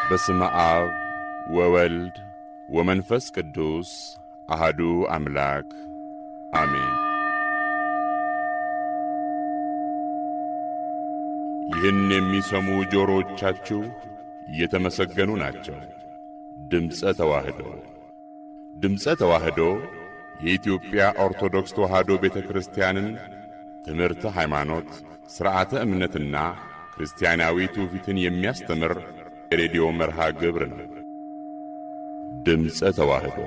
በስመ አብ ወወልድ ወመንፈስ ቅዱስ አሐዱ አምላክ አሜን። ይህን የሚሰሙ ጆሮዎቻችሁ የተመሰገኑ ናቸው። ድምፀ ተዋህዶ ድምፀ ተዋህዶ የኢትዮጵያ ኦርቶዶክስ ተዋህዶ ቤተክርስቲያንን ትምህርተ ሃይማኖት፣ ሥርዓተ እምነትና ክርስቲያናዊ ትውፊትን የሚያስተምር የሬዲዮ መርሃ ግብር ነው። ድምፀ ተዋህዶ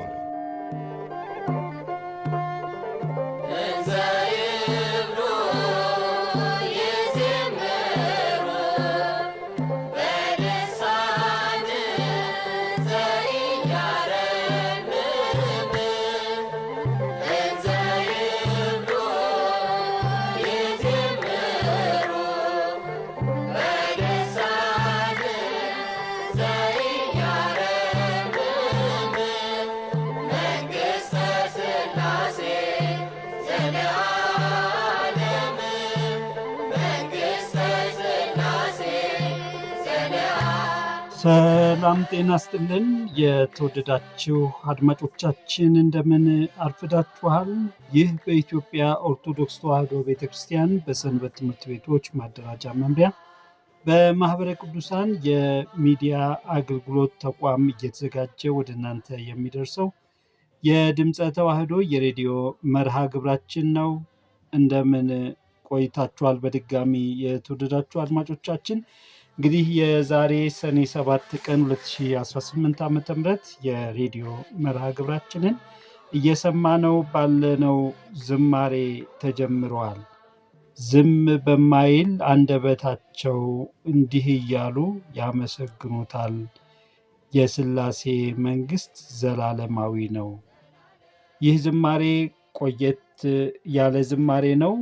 ሰላም ጤና ይስጥልን። የተወደዳችሁ አድማጮቻችን እንደምን አርፍዳችኋል? ይህ በኢትዮጵያ ኦርቶዶክስ ተዋህዶ ቤተክርስቲያን በሰንበት ትምህርት ቤቶች ማደራጃ መምሪያ በማህበረ ቅዱሳን የሚዲያ አገልግሎት ተቋም እየተዘጋጀ ወደ እናንተ የሚደርሰው የድምፀ ተዋህዶ የሬዲዮ መርሃ ግብራችን ነው። እንደምን ቆይታችኋል? በድጋሚ የተወደዳችሁ አድማጮቻችን እንግዲህ የዛሬ ሰኔ 7 ቀን 2018 ዓ.ም የሬዲዮ መርሃ ግብራችንን እየሰማነው ባለነው ዝማሬ ተጀምረዋል። ዝም በማይል አንደበታቸው እንዲህ እያሉ ያመሰግኑታል። የሥላሴ መንግሥት ዘላለማዊ ነው። ይህ ዝማሬ ቆየት ያለ ዝማሬ ነው።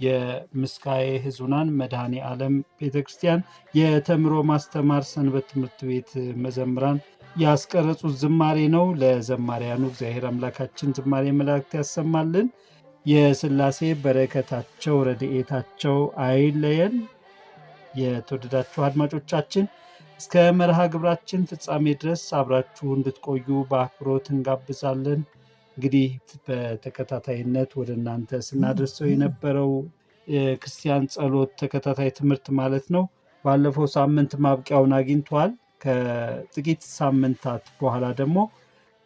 የምስካየ ሕዙናን መድኃኔ ዓለም ቤተክርስቲያን የተምሮ ማስተማር ሰንበት ትምህርት ቤት መዘምራን ያስቀረጹት ዝማሬ ነው። ለዘማሪያኑ እግዚአብሔር አምላካችን ዝማሬ መላእክት ያሰማልን። የሥላሴ በረከታቸው ረድኤታቸው አይለየን። የተወደዳችሁ አድማጮቻችን እስከ መርሃ ግብራችን ፍጻሜ ድረስ አብራችሁ እንድትቆዩ በአክብሮት እንጋብዛለን። እንግዲህ በተከታታይነት ወደ እናንተ ስናደርሰው የነበረው ክርስቲያን ጸሎት ተከታታይ ትምህርት ማለት ነው ባለፈው ሳምንት ማብቂያውን አግኝቷል። ከጥቂት ሳምንታት በኋላ ደግሞ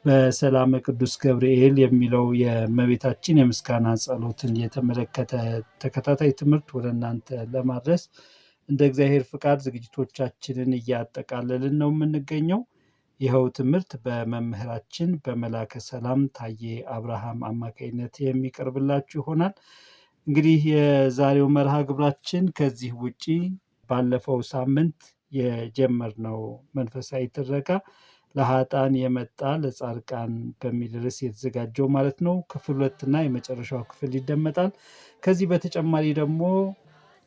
በሰላመ ቅዱስ ገብርኤል የሚለው የእመቤታችን የምስጋና ጸሎትን የተመለከተ ተከታታይ ትምህርት ወደ እናንተ ለማድረስ እንደ እግዚአብሔር ፍቃድ ዝግጅቶቻችንን እያጠቃለልን ነው የምንገኘው። ይኸው ትምህርት በመምህራችን በመላከ ሰላም ታዬ አብርሃም አማካይነት የሚቀርብላችሁ ይሆናል። እንግዲህ የዛሬው መርሃ ግብራችን ከዚህ ውጪ ባለፈው ሳምንት የጀመርነው መንፈሳዊ ትረካ ለኃጥአን የመጣ ለጻድቃን በሚል ርዕስ የተዘጋጀው ማለት ነው ክፍል 2 እና የመጨረሻው ክፍል ይደመጣል። ከዚህ በተጨማሪ ደግሞ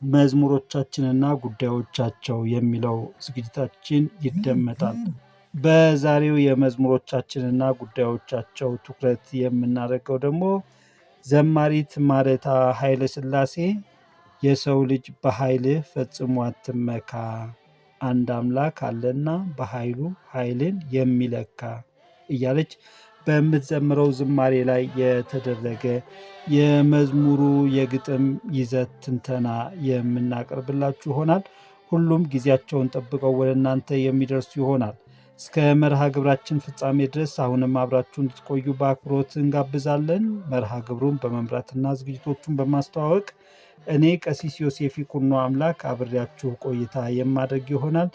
መዝሙሮቻችንና ጉዳዮቻቸው የሚለው ዝግጅታችን ይደመጣል። በዛሬው የመዝሙሮቻችንና ጉዳዮቻቸው ትኩረት የምናደርገው ደግሞ ዘማሪት ማረታ ኃይለ ሥላሴ የሰው ልጅ በኃይል ፈጽሞ አትመካ፣ አንድ አምላክ አለና በኃይሉ ኃይልን የሚለካ እያለች በምትዘምረው ዝማሬ ላይ የተደረገ የመዝሙሩ የግጥም ይዘት ትንተና የምናቀርብላችሁ ይሆናል። ሁሉም ጊዜያቸውን ጠብቀው ወደ እናንተ የሚደርሱ ይሆናል። እስከ መርሃ ግብራችን ፍጻሜ ድረስ አሁንም አብራችሁ እንድትቆዩ በአክብሮት እንጋብዛለን። መርሃ ግብሩን በመምራትና ዝግጅቶቹን በማስተዋወቅ እኔ ቀሲስ ዮሴፍ ይኩኖ አምላክ አብሬያችሁ ቆይታ የማድረግ ይሆናል።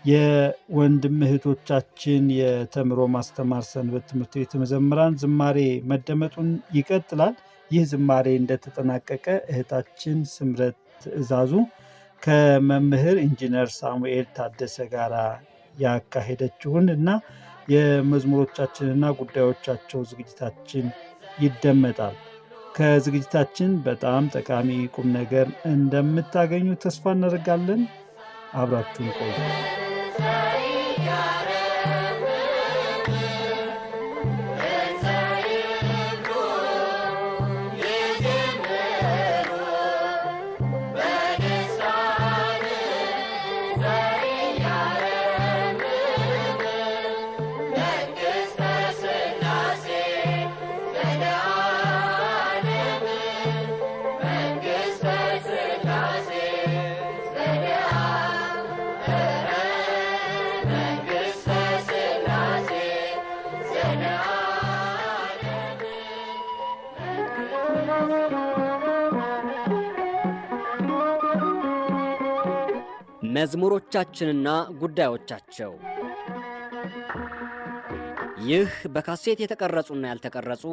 የወንድም እህቶቻችን የተምሮ ማስተማር ሰንበት ትምህርት ቤት መዘምራን ዝማሬ መደመጡን ይቀጥላል። ይህ ዝማሬ እንደተጠናቀቀ እህታችን ስምረት ትእዛዙ ከመምህር ኢንጂነር ሳሙኤል ታደሰ ጋር ያካሄደችውን እና የመዝሙሮቻችንና ጉዳዮቻቸው ዝግጅታችን ይደመጣል። ከዝግጅታችን በጣም ጠቃሚ ቁም ነገር እንደምታገኙ ተስፋ እናደርጋለን። አብራችሁን ቆዩ። መዝሙሮቻችንና ጉዳዮቻቸው። ይህ በካሴት የተቀረጹና ያልተቀረጹ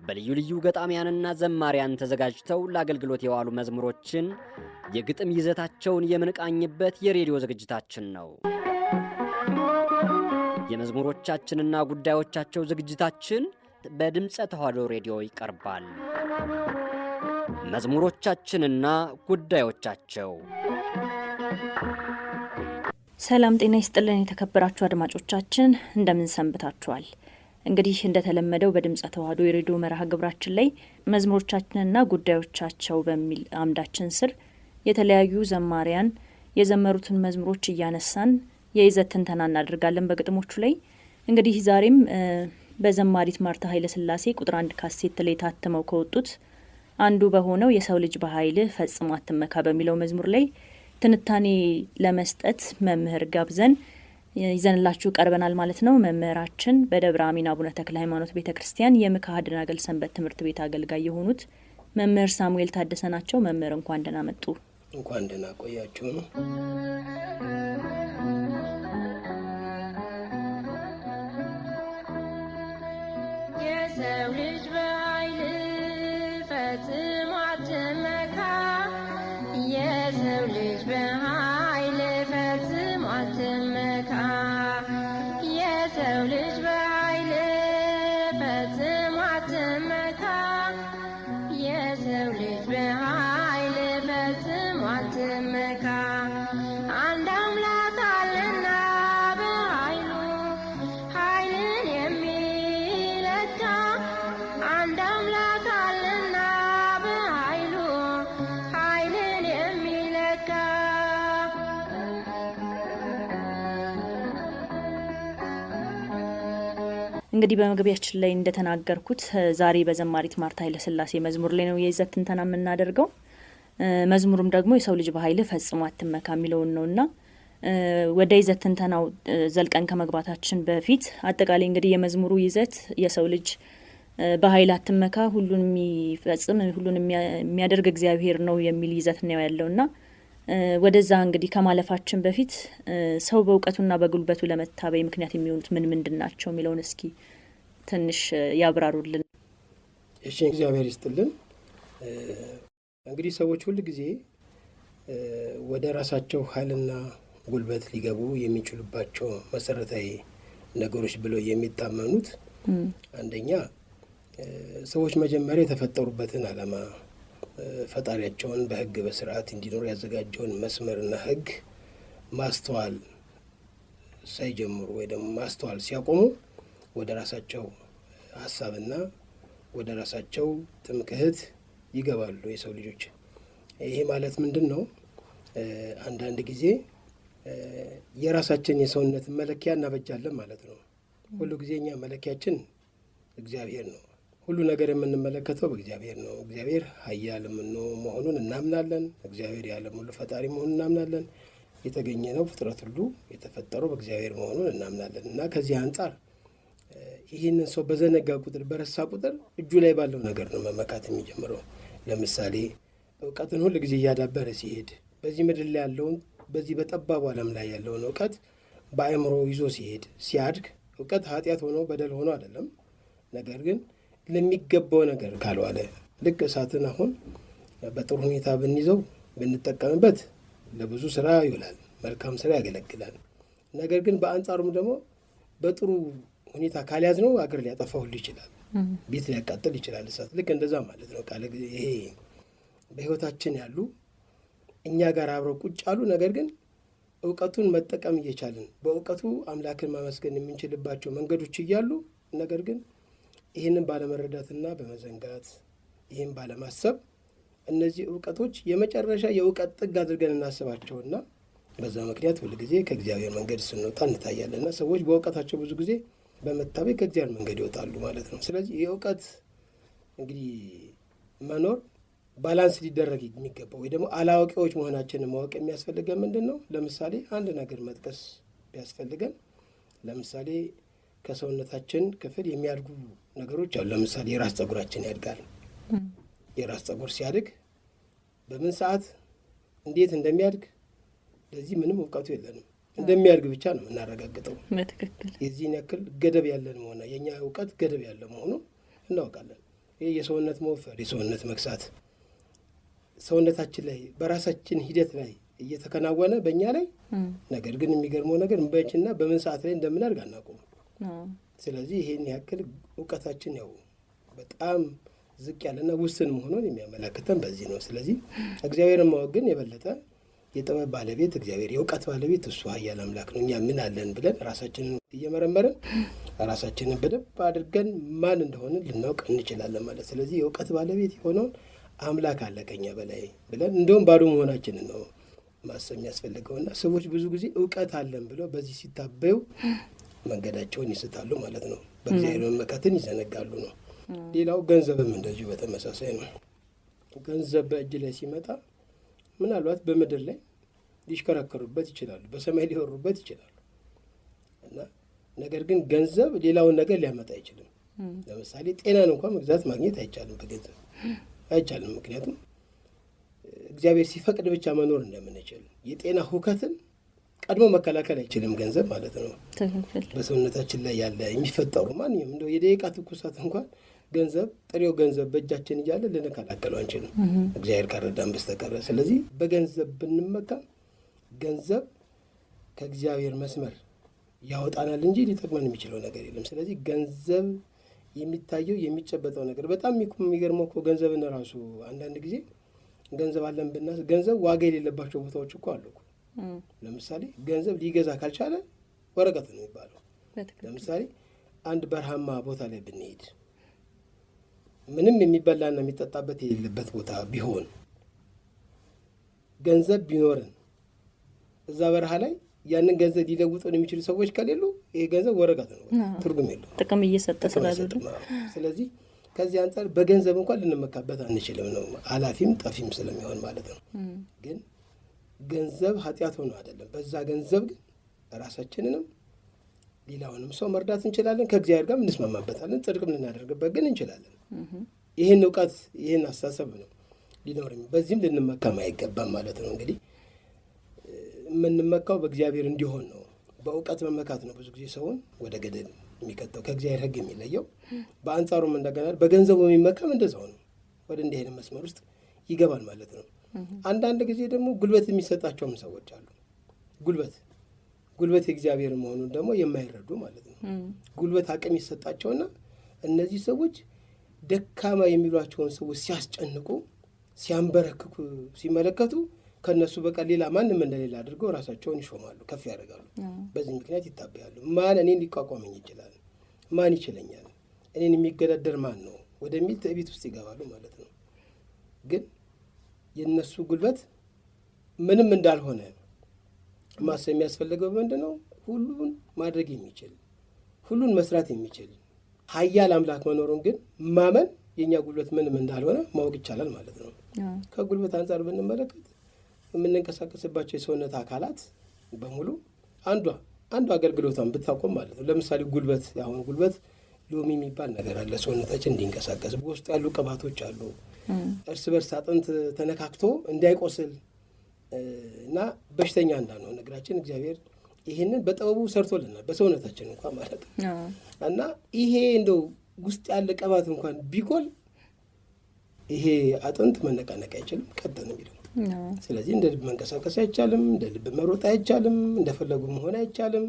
በልዩ ልዩ ገጣሚያንና ዘማሪያን ተዘጋጅተው ለአገልግሎት የዋሉ መዝሙሮችን የግጥም ይዘታቸውን የምንቃኝበት የሬዲዮ ዝግጅታችን ነው። የመዝሙሮቻችንና ጉዳዮቻቸው ዝግጅታችን በድምጸ ተዋሕዶ ሬዲዮ ይቀርባል። መዝሙሮቻችንና ጉዳዮቻቸው። ሰላም ጤና ይስጥልን የተከበራችሁ አድማጮቻችን እንደምን ሰንብታችኋል? እንግዲህ እንደተለመደው በድምጸ ተዋሕዶ የሬዲዮ መርሃ ግብራችን ላይ መዝሙሮቻችንና ጉዳዮቻቸው በሚል አምዳችን ስር የተለያዩ ዘማሪያን የዘመሩትን መዝሙሮች እያነሳን የይዘት ትንተና እናደርጋለን በግጥሞቹ ላይ። እንግዲህ ዛሬም በዘማሪት ማርታ ኃይለ ሥላሴ ቁጥር 1 ካሴት ላይ ታትመው ከወጡት አንዱ በሆነው የሰው ልጅ በኃይል ፈጽሞ አትመካ በሚለው መዝሙር ላይ ትንታኔ ለመስጠት መምህር ጋብዘን ይዘንላችሁ ቀርበናል ማለት ነው። መምህራችን በደብረ አሚን አቡነ ተክለ ሃይማኖት ቤተክርስቲያን የምክሐ ደናግል ሰንበት ትምህርት ቤት አገልጋይ የሆኑት መምህር ሳሙኤል ታደሰ ናቸው። መምህር እንኳን ደህና መጡ። እንኳን ደህና ቆያችሁ ነው። የሰው ልጅ በኃይል ፈጽሞ አትመካ፣ የሰው ልጅ በኃይል ፈጽሞ አትመካ፣ የሰው ልጅ በኃይል ፈጽሞ አትመካ፣ የሰው ልጅ በኃይል ፈጽሞ አትመካ። አንድ አምላክ አለና በኃይሉ ኃይልን የሚለካ፣ አንድ አምላክ አለና በኃይሉ ኃይልን የሚለካ። እንግዲህ በመግቢያችን ላይ እንደተናገርኩት ዛሬ በዘማሪት ማርታ ኃይለ ሥላሴ መዝሙር ላይ ነው የይዘት ትንተና የምናደርገው። መዝሙሩም ደግሞ የሰው ልጅ በኃይል ፈጽሞ አትመካ የሚለውን ነውና ወደ ይዘት ትንተናው ዘልቀን ከመግባታችን በፊት አጠቃላይ እንግዲህ የመዝሙሩ ይዘት የሰው ልጅ በኃይል አትመካ፣ ሁሉን የሚፈጽም ሁሉን የሚያደርግ እግዚአብሔር ነው የሚል ይዘት ነው ያለውና ወደዛ እንግዲህ ከማለፋችን በፊት ሰው በእውቀቱና በጉልበቱ ለመታበይ ምክንያት የሚሆኑት ምንድን ናቸው የሚለውን እስኪ ትንሽ ያብራሩልን። እሺ፣ እግዚአብሔር ይስጥልን። እንግዲህ ሰዎች ሁሉ ጊዜ ወደ ራሳቸው ኃይልና ጉልበት ሊገቡ የሚችሉባቸው መሰረታዊ ነገሮች ብለው የሚታመኑት አንደኛ ሰዎች መጀመሪያ የተፈጠሩበትን ዓላማ ፈጣሪያቸውን በሕግ በስርዓት እንዲኖሩ ያዘጋጀውን መስመርና ሕግ ማስተዋል ሳይጀምሩ ወይ ደግሞ ማስተዋል ሲያቆሙ ወደ ራሳቸው ሀሳብና ወደ ራሳቸው ትምክህት ይገባሉ የሰው ልጆች። ይሄ ማለት ምንድን ነው? አንዳንድ ጊዜ የራሳችን የሰውነት መለኪያ እናበጃለን ማለት ነው። ሁሉ ጊዜ እኛ መለኪያችን እግዚአብሔር ነው። ሁሉ ነገር የምንመለከተው በእግዚአብሔር ነው። እግዚአብሔር ኃያል መሆኑን እናምናለን። እግዚአብሔር የዓለም ሁሉ ፈጣሪ መሆኑን እናምናለን። የተገኘ ነው ፍጥረት ሁሉ የተፈጠረው በእግዚአብሔር መሆኑን እናምናለን እና ከዚህ አንጻር ይህንን ሰው በዘነጋ ቁጥር በረሳ ቁጥር እጁ ላይ ባለው ነገር ነው መመካት የሚጀምረው። ለምሳሌ እውቀትን ሁል ጊዜ እያዳበረ ሲሄድ በዚህ ምድር ላይ ያለውን በዚህ በጠባቡ ዓለም ላይ ያለውን እውቀት በአእምሮ ይዞ ሲሄድ ሲያድግ እውቀት ኃጢአት ሆኖ በደል ሆኖ አይደለም። ነገር ግን ለሚገባው ነገር ካልዋለ ልክ እሳትን አሁን በጥሩ ሁኔታ ብንይዘው ብንጠቀምበት ለብዙ ስራ ይውላል፣ መልካም ስራ ያገለግላል። ነገር ግን በአንጻሩም ደግሞ በጥሩ ሁኔታ ካልያዝ ነው አገር ሊያጠፋ ሁሉ ይችላል፣ ቤት ሊያቃጥል ይችላል እሳት። ልክ እንደዛ ማለት ነው። ይሄ በህይወታችን ያሉ እኛ ጋር አብረው ቁጭ አሉ። ነገር ግን እውቀቱን መጠቀም እየቻልን በእውቀቱ አምላክን ማመስገን የምንችልባቸው መንገዶች እያሉ ነገር ግን ይህንን ባለመረዳትና በመዘንጋት ይህን ባለማሰብ እነዚህ እውቀቶች የመጨረሻ የእውቀት ጥግ አድርገን እናስባቸውና በዛ ምክንያት ሁል ጊዜ ከእግዚአብሔር መንገድ ስንወጣ እንታያለንና ሰዎች በእውቀታቸው ብዙ ጊዜ በመታበይ ከእግዚአብሔር መንገድ ይወጣሉ ማለት ነው። ስለዚህ የእውቀት እንግዲህ መኖር ባላንስ ሊደረግ የሚገባው ወይ ደግሞ አላዋቂዎች መሆናችንን ማወቅ የሚያስፈልገን ምንድን ነው? ለምሳሌ አንድ ነገር መጥቀስ ቢያስፈልገን ለምሳሌ ከሰውነታችን ክፍል የሚያድጉ ነገሮች አሉ። ለምሳሌ የራስ ጸጉራችን ያድጋል። የራስ ጸጉር ሲያድግ በምን ሰዓት እንዴት እንደሚያድግ ለዚህ ምንም እውቀቱ የለንም። እንደሚያድግ ብቻ ነው የምናረጋግጠው። በትክክል የዚህን ያክል ገደብ ያለን መሆኑ የኛ እውቀት ገደብ ያለ መሆኑ እናውቃለን። ይህ የሰውነት መወፈር፣ የሰውነት መክሳት ሰውነታችን ላይ በራሳችን ሂደት ላይ እየተከናወነ በእኛ ላይ ነገር ግን የሚገርመው ነገር በእችና በምን ሰዓት ላይ እንደምናድግ አናውቅም። ስለዚህ ይሄን ያክል እውቀታችን ያው በጣም ዝቅ ያለና ውስን መሆኑን የሚያመለክተን በዚህ ነው። ስለዚህ እግዚአብሔርን ማወቅ ግን የበለጠ የጥበብ ባለቤት እግዚአብሔር የእውቀት ባለቤት እሱ ኃያል አምላክ ነው። እኛ ምን አለን ብለን ራሳችንን እየመረመርን ራሳችንን በደንብ አድርገን ማን እንደሆነ ልናውቅ እንችላለን ማለት። ስለዚህ የእውቀት ባለቤት የሆነውን አምላክ አለ ከኛ በላይ ብለን እንደውም ባዶ መሆናችንን ነው ማሰብ የሚያስፈልገውና ሰዎች ብዙ ጊዜ እውቀት አለን ብለው በዚህ ሲታበዩ መንገዳቸውን ይስታሉ ማለት ነው። በእግዚአብሔር መመካትን ይዘነጋሉ ነው። ሌላው ገንዘብም እንደዚሁ በተመሳሳይ ነው። ገንዘብ በእጅ ላይ ሲመጣ ምናልባት በምድር ላይ ሊሽከረከሩበት ይችላሉ፣ በሰማይ ሊወሩበት ይችላሉ እና ነገር ግን ገንዘብ ሌላውን ነገር ሊያመጣ አይችልም። ለምሳሌ ጤናን እንኳን መግዛት ማግኘት አይቻልም፣ በገንዘብ አይቻልም። ምክንያቱም እግዚአብሔር ሲፈቅድ ብቻ መኖር እንደምንችል የጤና ሁከትን ቀድሞ መከላከል አይችልም ገንዘብ ማለት ነው። በሰውነታችን ላይ ያለ የሚፈጠሩ ማንኛውም እንደው የደቂቃ ትኩሳት እንኳን ገንዘብ ጥሬው ገንዘብ በእጃችን እያለ ልንከላከለው አንችልም እግዚአብሔር ካረዳን በስተቀር። ስለዚህ በገንዘብ ብንመካ ገንዘብ ከእግዚአብሔር መስመር ያወጣናል እንጂ ሊጠቅመን የሚችለው ነገር የለም። ስለዚህ ገንዘብ የሚታየው የሚጨበጠው ነገር በጣም የሚገርመው እኮ ገንዘብን ራሱ አንዳንድ ጊዜ ገንዘብ አለን ብናስ ገንዘብ ዋጋ የሌለባቸው ቦታዎች እኮ አሉ። ለምሳሌ ገንዘብ ሊገዛ ካልቻለ ወረቀት ነው የሚባለው። ለምሳሌ አንድ በረሃማ ቦታ ላይ ብንሄድ ምንም የሚበላና የሚጠጣበት የሌለበት ቦታ ቢሆን ገንዘብ ቢኖረን እዛ በረሃ ላይ ያንን ገንዘብ ሊለውጡን የሚችሉ ሰዎች ከሌሉ ይሄ ገንዘብ ወረቀት ነው፣ ትርጉም የለው፣ ጥቅም እየሰጠ ስላሉ። ስለዚህ ከዚህ አንጻር በገንዘብ እንኳን ልንመካበት አንችልም ነው፣ አላፊም ጠፊም ስለሚሆን ማለት ነው። ግን ገንዘብ ኃጢአት ሆኖ አይደለም። በዛ ገንዘብ ግን ራሳችንንም ሌላውንም ሰው መርዳት እንችላለን። ከእግዚአብሔር ጋር እንስማማበታለን፣ ጽድቅም ልናደርግበት ግን እንችላለን። ይህን እውቀት ይህን አስተሳሰብ ነው ሊኖርም በዚህም ልንመካም አይገባም ማለት ነው። እንግዲህ የምንመካው በእግዚአብሔር እንዲሆን ነው። በእውቀት መመካት ነው ብዙ ጊዜ ሰውን ወደ ገደል የሚከተው ከእግዚአብሔር ሕግ የሚለየው። በአንጻሩም እንደገና በገንዘቡ የሚመካም እንደዛው ነው፣ ወደ እንዲህ አይነት መስመር ውስጥ ይገባል ማለት ነው። አንዳንድ ጊዜ ደግሞ ጉልበት የሚሰጣቸውም ሰዎች አሉ። ጉልበት የእግዚአብሔር መሆኑን ደግሞ የማይረዱ ማለት ነው። ጉልበት አቅም ይሰጣቸውና እነዚህ ሰዎች ደካማ የሚሏቸውን ሰዎች ሲያስጨንቁ፣ ሲያንበረክኩ ሲመለከቱ ከነሱ በቀር ሌላ ማንም እንደሌላ አድርገው ራሳቸውን ይሾማሉ፣ ከፍ ያደርጋሉ። በዚህ ምክንያት ይታበያሉ። ማን እኔን ሊቋቋመኝ ይችላል? ማን ይችለኛል? እኔን የሚገዳደር ማን ነው ወደሚል ትዕቢት ውስጥ ይገባሉ ማለት ነው። ግን የእነሱ ጉልበት ምንም እንዳልሆነ ማሰብ የሚያስፈልገው ምንድን ነው? ሁሉን ማድረግ የሚችል ሁሉን መስራት የሚችል ኃያል አምላክ መኖሩን ግን ማመን የእኛ ጉልበት ምንም እንዳልሆነ ማወቅ ይቻላል ማለት ነው። ከጉልበት አንጻር ብንመለከት የምንንቀሳቀስባቸው የሰውነት አካላት በሙሉ አንዱ አገልግሎቷን ብታቆም ማለት ነው። ለምሳሌ ጉልበት፣ አሁን ጉልበት ሎሚ የሚባል ነገር አለ ሰውነታችን እንዲንቀሳቀስ። በውስጡ ያሉ ቅባቶች አሉ እርስ በርስ አጥንት ተነካክቶ እንዳይቆስል እና በሽተኛ እንዳንሆን እግራችን እግዚአብሔር ይህንን በጥበቡ ሰርቶልናል በሰውነታችን እንኳን ማለት ነው። እና ይሄ እንደው ውስጥ ያለ ቅባት እንኳን ቢጎል ይሄ አጥንት መነቃነቅ አይችልም፣ ቀጥ ነው የሚለው። ስለዚህ እንደ ልብ መንቀሳቀስ አይቻልም፣ እንደ ልብ መሮጥ አይቻልም፣ እንደፈለጉ መሆን አይቻልም።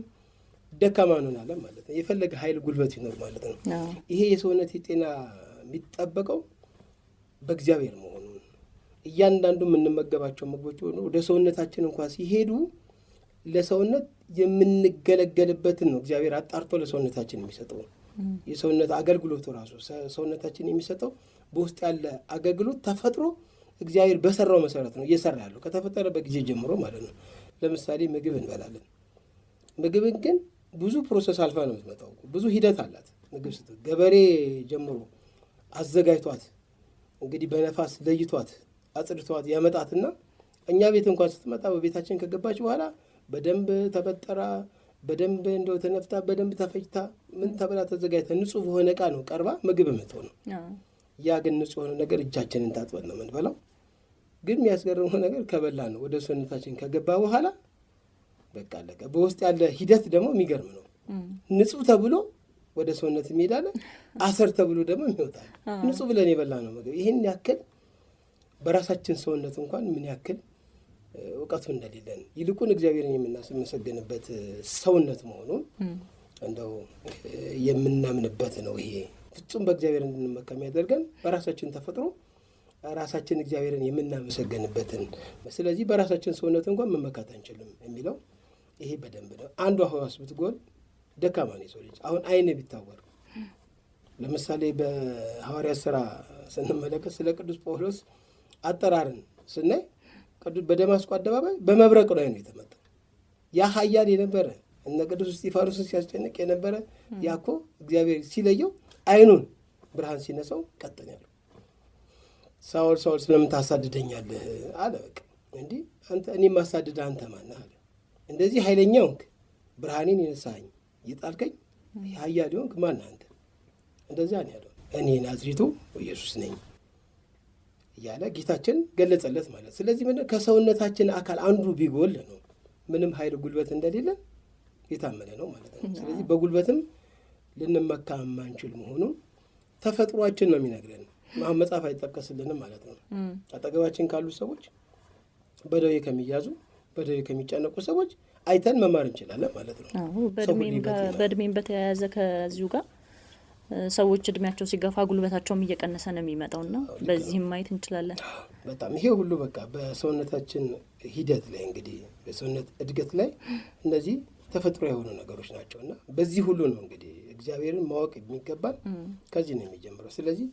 ደካማ እንሆናለን ማለት ነው። የፈለገ ኃይል ጉልበት ይኖር ማለት ነው። ይሄ የሰውነት ጤና የሚጠበቀው በእግዚአብሔር መሆኑን እያንዳንዱ የምንመገባቸው ምግቦች ሆኖ ወደ ሰውነታችን እንኳን ሲሄዱ ለሰውነት የምንገለገልበትን ነው እግዚአብሔር አጣርቶ ለሰውነታችን የሚሰጠው። የሰውነት አገልግሎቱ ራሱ ሰውነታችን የሚሰጠው በውስጥ ያለ አገልግሎት ተፈጥሮ እግዚአብሔር በሰራው መሰረት ነው እየሰራ ያለው ከተፈጠረበት ጊዜ ጀምሮ ማለት ነው። ለምሳሌ ምግብ እንበላለን። ምግብን ግን ብዙ ፕሮሰስ አልፋ ነው የምትመጣው። ብዙ ሂደት አላት። ምግብ ገበሬ ጀምሮ አዘጋጅቷት እንግዲህ በነፋስ ለይቷት አጽድቷት ያመጣትና እኛ ቤት እንኳን ስትመጣ በቤታችን ከገባች በኋላ በደንብ ተበጠራ፣ በደንብ እንደው ተነፍታ፣ በደንብ ተፈጭታ ምን ተብላ ተዘጋጅታ ንጹህ በሆነ ዕቃ ነው ቀርባ ምግብ የምትሆነው። ያ ግን ንጹህ የሆነ ነገር እጃችንን ታጥበን ነው የምንበላው። ግን የሚያስገርመው ነገር ከበላ ነው ወደ ሰውነታችን ከገባ በኋላ በቃ አለቀ። በውስጥ ያለ ሂደት ደግሞ የሚገርም ነው። ንጹህ ተብሎ ወደ ሰውነት የሚሄዳለ፣ አሰር ተብሎ ደግሞ የሚወጣል። ንጹህ ብለን የበላ ነው ምግብ። ይህን ያክል በራሳችን ሰውነት እንኳን ምን ያክል እውቀቱ እንደሌለን ይልቁን እግዚአብሔርን የምናመሰግንበት ሰውነት መሆኑን እንደው የምናምንበት ነው። ይሄ ፍጹም በእግዚአብሔር እንድንመካ የሚያደርገን በራሳችን ተፈጥሮ ራሳችን እግዚአብሔርን የምናመሰግንበትን። ስለዚህ በራሳችን ሰውነት እንኳን መመካት አንችልም የሚለው ይሄ በደንብ ነው። አንዷ ሕዋስ ብትጎል ደካማ ነው የሰው ልጅ። አሁን አይን ቢታወር ለምሳሌ በሐዋርያት ሥራ ስንመለከት ስለ ቅዱስ ጳውሎስ አጠራርን ስናይ በደማስቆ አደባባይ በመብረቅ ነው አይኑ የተመታው። ያ ኃያል የነበረ እነ ቅዱስ እስጢፋኖስን ሲያስጨንቅ የነበረ ያኮ እግዚአብሔር ሲለየው አይኑን ብርሃን ሲነሳው ቀጠን ያለው ሳውል ሳውል ስለምን ታሳድደኛለህ አለ። በቃ እንዲህ አንተ እኔ ማሳድድ አንተ ማነህ አለ። እንደዚህ ኃይለኛ ሆንክ፣ ብርሃኔን የነሳኸኝ የጣልከኝ ኃያል ሆንክ ማን አንተ? እንደዛ ነው ያለው። እኔ ናዝሬቱ ኢየሱስ ነኝ እያለ ጌታችን ገለጸለት ማለት። ስለዚህ ምን ከሰውነታችን አካል አንዱ ቢጎል ነው ምንም ኃይል ጉልበት እንደሌለን የታመነ ነው ማለት ነው። ስለዚህ በጉልበትም ልንመካ የማንችል መሆኑን ተፈጥሯችን ነው የሚነግረን። አሁን መጽሐፍ አይጠቀስልንም ማለት ነው። አጠገባችን ካሉ ሰዎች በደዌ ከሚያዙ በደዌ ከሚጨነቁ ሰዎች አይተን መማር እንችላለን ማለት ነው። በእድሜም በተያያዘ ከዚሁ ጋር ሰዎች እድሜያቸው ሲገፋ ጉልበታቸውም እየቀነሰ ነው የሚመጣውና በዚህም ማየት እንችላለን። በጣም ይሄ ሁሉ በቃ በሰውነታችን ሂደት ላይ እንግዲህ በሰውነት እድገት ላይ እነዚህ ተፈጥሮ የሆኑ ነገሮች ናቸውና በዚህ ሁሉ ነው እንግዲህ እግዚአብሔርን ማወቅ የሚገባል። ከዚህ ነው የሚጀምረው። ስለዚህ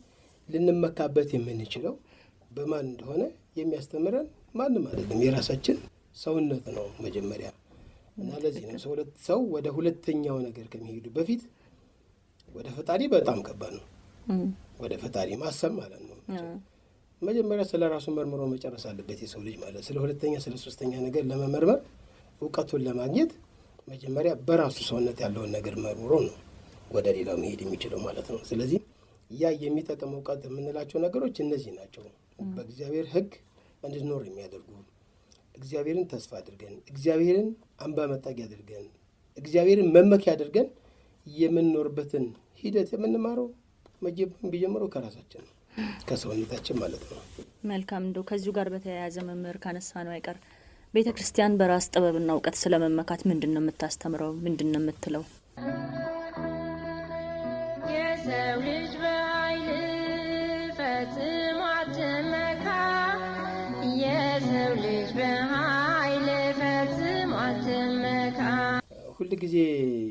ልንመካበት የምንችለው በማን እንደሆነ የሚያስተምረን ማንም አይደለም፣ የራሳችን ሰውነት ነው መጀመሪያ። እና ለዚህ ነው ሰው ወደ ሁለተኛው ነገር ከሚሄዱ በፊት ወደ ፈጣሪ በጣም ከባድ ነው። ወደ ፈጣሪ ማሰብ ማለት ነው። መጀመሪያ ስለ ራሱ መርምሮ መጨረስ አለበት የሰው ልጅ ማለት። ስለ ሁለተኛ ስለ ሶስተኛ ነገር ለመመርመር እውቀቱን ለማግኘት መጀመሪያ በራሱ ሰውነት ያለውን ነገር መርምሮ ነው ወደ ሌላው መሄድ የሚችለው ማለት ነው። ስለዚህ ያ የሚጠቅም እውቀት የምንላቸው ነገሮች እነዚህ ናቸው። በእግዚአብሔር ሕግ እንድንኖር የሚያደርጉ እግዚአብሔርን ተስፋ አድርገን እግዚአብሔርን አምባ መጠጊያ አድርገን እግዚአብሔርን መመኪያ አድርገን የምንኖርበትን ሂደት የምንማረው ቢጀምረው ከራሳችን ነው፣ ከሰውነታችን ማለት ነው። መልካም። እንደው ከዚሁ ጋር በተያያዘ መምህር ካነሳ ነው አይቀር ቤተ ክርስቲያን በራስ ጥበብና እውቀት ስለመመካት ምንድን ነው የምታስተምረው? ምንድን ነው የምትለው? የሰው ልጅ በኃይል ፈጽሞ አትመካ፣ የሰው ልጅ በኃይል ፈጽሞ አትመካ። ሁል ጊዜ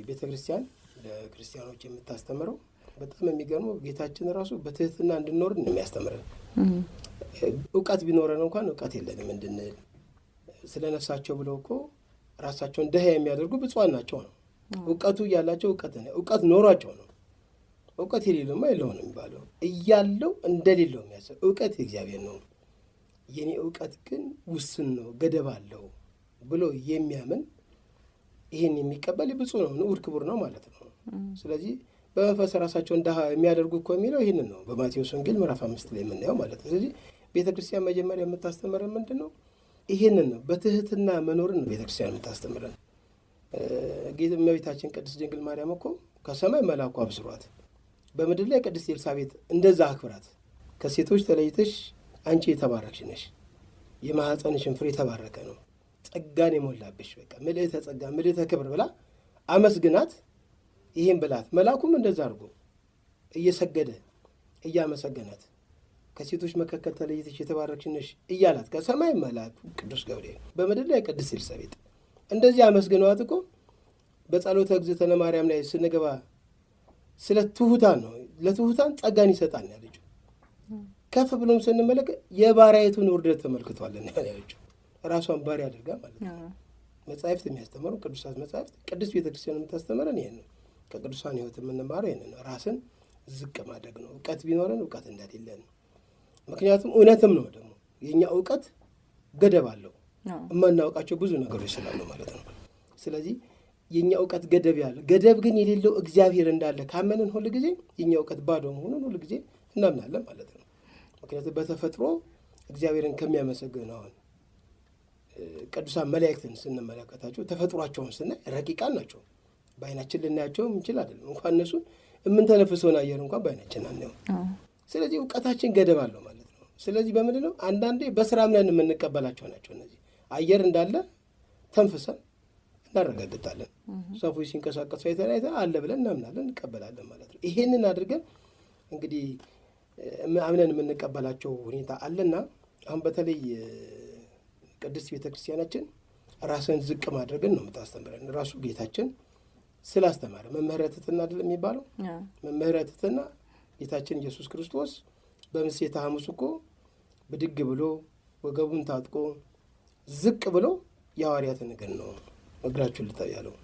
ቤተ ክርስቲያን ለክርስቲያኖች የምታስተምረው በጣም የሚገርመው ጌታችን ራሱ በትህትና እንድንኖር ነው የሚያስተምረን። እውቀት ቢኖረን እንኳን እውቀት የለንም እንድንል ስለ ነፍሳቸው ብለው እኮ ራሳቸውን ደሃ የሚያደርጉ ብፁዓን ናቸው ነው። እውቀቱ እያላቸው እውቀት ኖሯቸው ነው። እውቀት የሌለውማ የለው ነው የሚባለው። እያለው እንደሌለው የሚያስብ እውቀት የእግዚአብሔር ነው፣ የኔ እውቀት ግን ውስን ነው፣ ገደብ አለው ብሎ የሚያምን ይህን የሚቀበል ብፁዕ ነው፣ ንዑድ ክቡር ነው ማለት ነው። ስለዚህ በመንፈስ ራሳቸውን ድሃ የሚያደርጉ እኮ የሚለው ይህንን ነው በማቴዎስ ወንጌል ምዕራፍ 5 ላይ የምናየው ማለት ነው። ስለዚህ ቤተ ክርስቲያን መጀመሪያ የምታስተምረን ምንድን ነው? ይህንን ነው። በትህትና መኖርን ነው ቤተ ክርስቲያን የምታስተምረን። እመቤታችን ቅድስት ድንግል ማርያም እኮ ከሰማይ መልአኩ አብስሯት፣ በምድር ላይ ቅድስት ኤልሳቤጥ እንደዛ አክብራት፣ ከሴቶች ተለይተሽ አንቺ የተባረክሽ ነሽ፣ የማኅፀንሽን ፍሬ የተባረከ ነው፣ ጸጋን የሞላብሽ በቃ ምልዕተ ጸጋ ምልዕተ ክብር ብላ አመስግናት። ይህን ብላት መልአኩም እንደዛ አድርጎ እየሰገደ እያመሰገናት ከሴቶች መካከል ተለይተሽ የተባረክሽ ነሽ እያላት ከሰማይ መልአኩ ቅዱስ ገብርኤል በምድር ላይ ቅድስት ኤልሳቤጥ እንደዚህ አመስግነዋት እኮ በጸሎተ እግዝእትነ ማርያም ላይ ስንገባ ስለ ትሑታን ነው፣ ለትሑታን ጸጋን ይሰጣል ያለችው። ከፍ ብሎም ስንመለከት የባሪያይቱን ውርደት ተመልክቷለን ያለችው፣ ራሷን ባሪያ አድርጋ ማለት ነው። መጻሕፍት የሚያስተምሩ ቅዱሳት መጻሕፍት ቅዱስ ቤተክርስቲያን የምታስተምረን ይሄን ነው። ከቅዱሳን ሕይወት የምንማረው ይሄን ነው። ራስን ዝቅ ማድረግ ነው። እውቀት ቢኖረን እውቀት እንደሌለን ነው። ምክንያቱም እውነትም ነው ደግሞ የእኛ እውቀት ገደብ አለው፣ የማናውቃቸው ብዙ ነገሮች ስላሉ ማለት ነው። ስለዚህ የእኛ እውቀት ገደብ ያለ ገደብ ግን የሌለው እግዚአብሔር እንዳለ ካመንን ሁል ጊዜ የእኛ እውቀት ባዶ መሆኑን ሁል ጊዜ እናምናለን ማለት ነው። ምክንያቱም በተፈጥሮ እግዚአብሔርን ከሚያመሰግን አሁን ቅዱሳን መላእክትን ስንመለከታቸው ተፈጥሯቸውን ስናይ ረቂቃን ናቸው። በአይናችን ልናያቸው እንችል አይደለም። እንኳን እነሱ የምንተነፍሰውን አየር እንኳን በአይናችን አናየው። ስለዚህ እውቀታችን ገደብ አለው ማለት ነው። ስለዚህ በምንድን ነው አንዳንዴ በስራ ምለን የምንቀበላቸው ናቸው። እነዚህ አየር እንዳለ ተንፍሰን እናረጋግጣለን። ዛፎች ሲንቀሳቀሱ አይተን አለ ብለን እናምናለን፣ እንቀበላለን ማለት ነው። ይሄንን አድርገን እንግዲህ አምነን የምንቀበላቸው ሁኔታ አለና አሁን በተለይ ቅድስት ቤተክርስቲያናችን ራስን ዝቅ ማድረግን ነው የምታስተምረን። ራሱ ጌታችን ስላስተማረ መምህረ ትሕትና አይደለም የሚባለው? መምህረ ትሕትና ጌታችን ኢየሱስ ክርስቶስ በምሴተ ሐሙስ እኮ ብድግ ብሎ ወገቡን ታጥቆ ዝቅ ብሎ የሐዋርያትን እግር ነው እግራችሁን ልጠብ ያለው።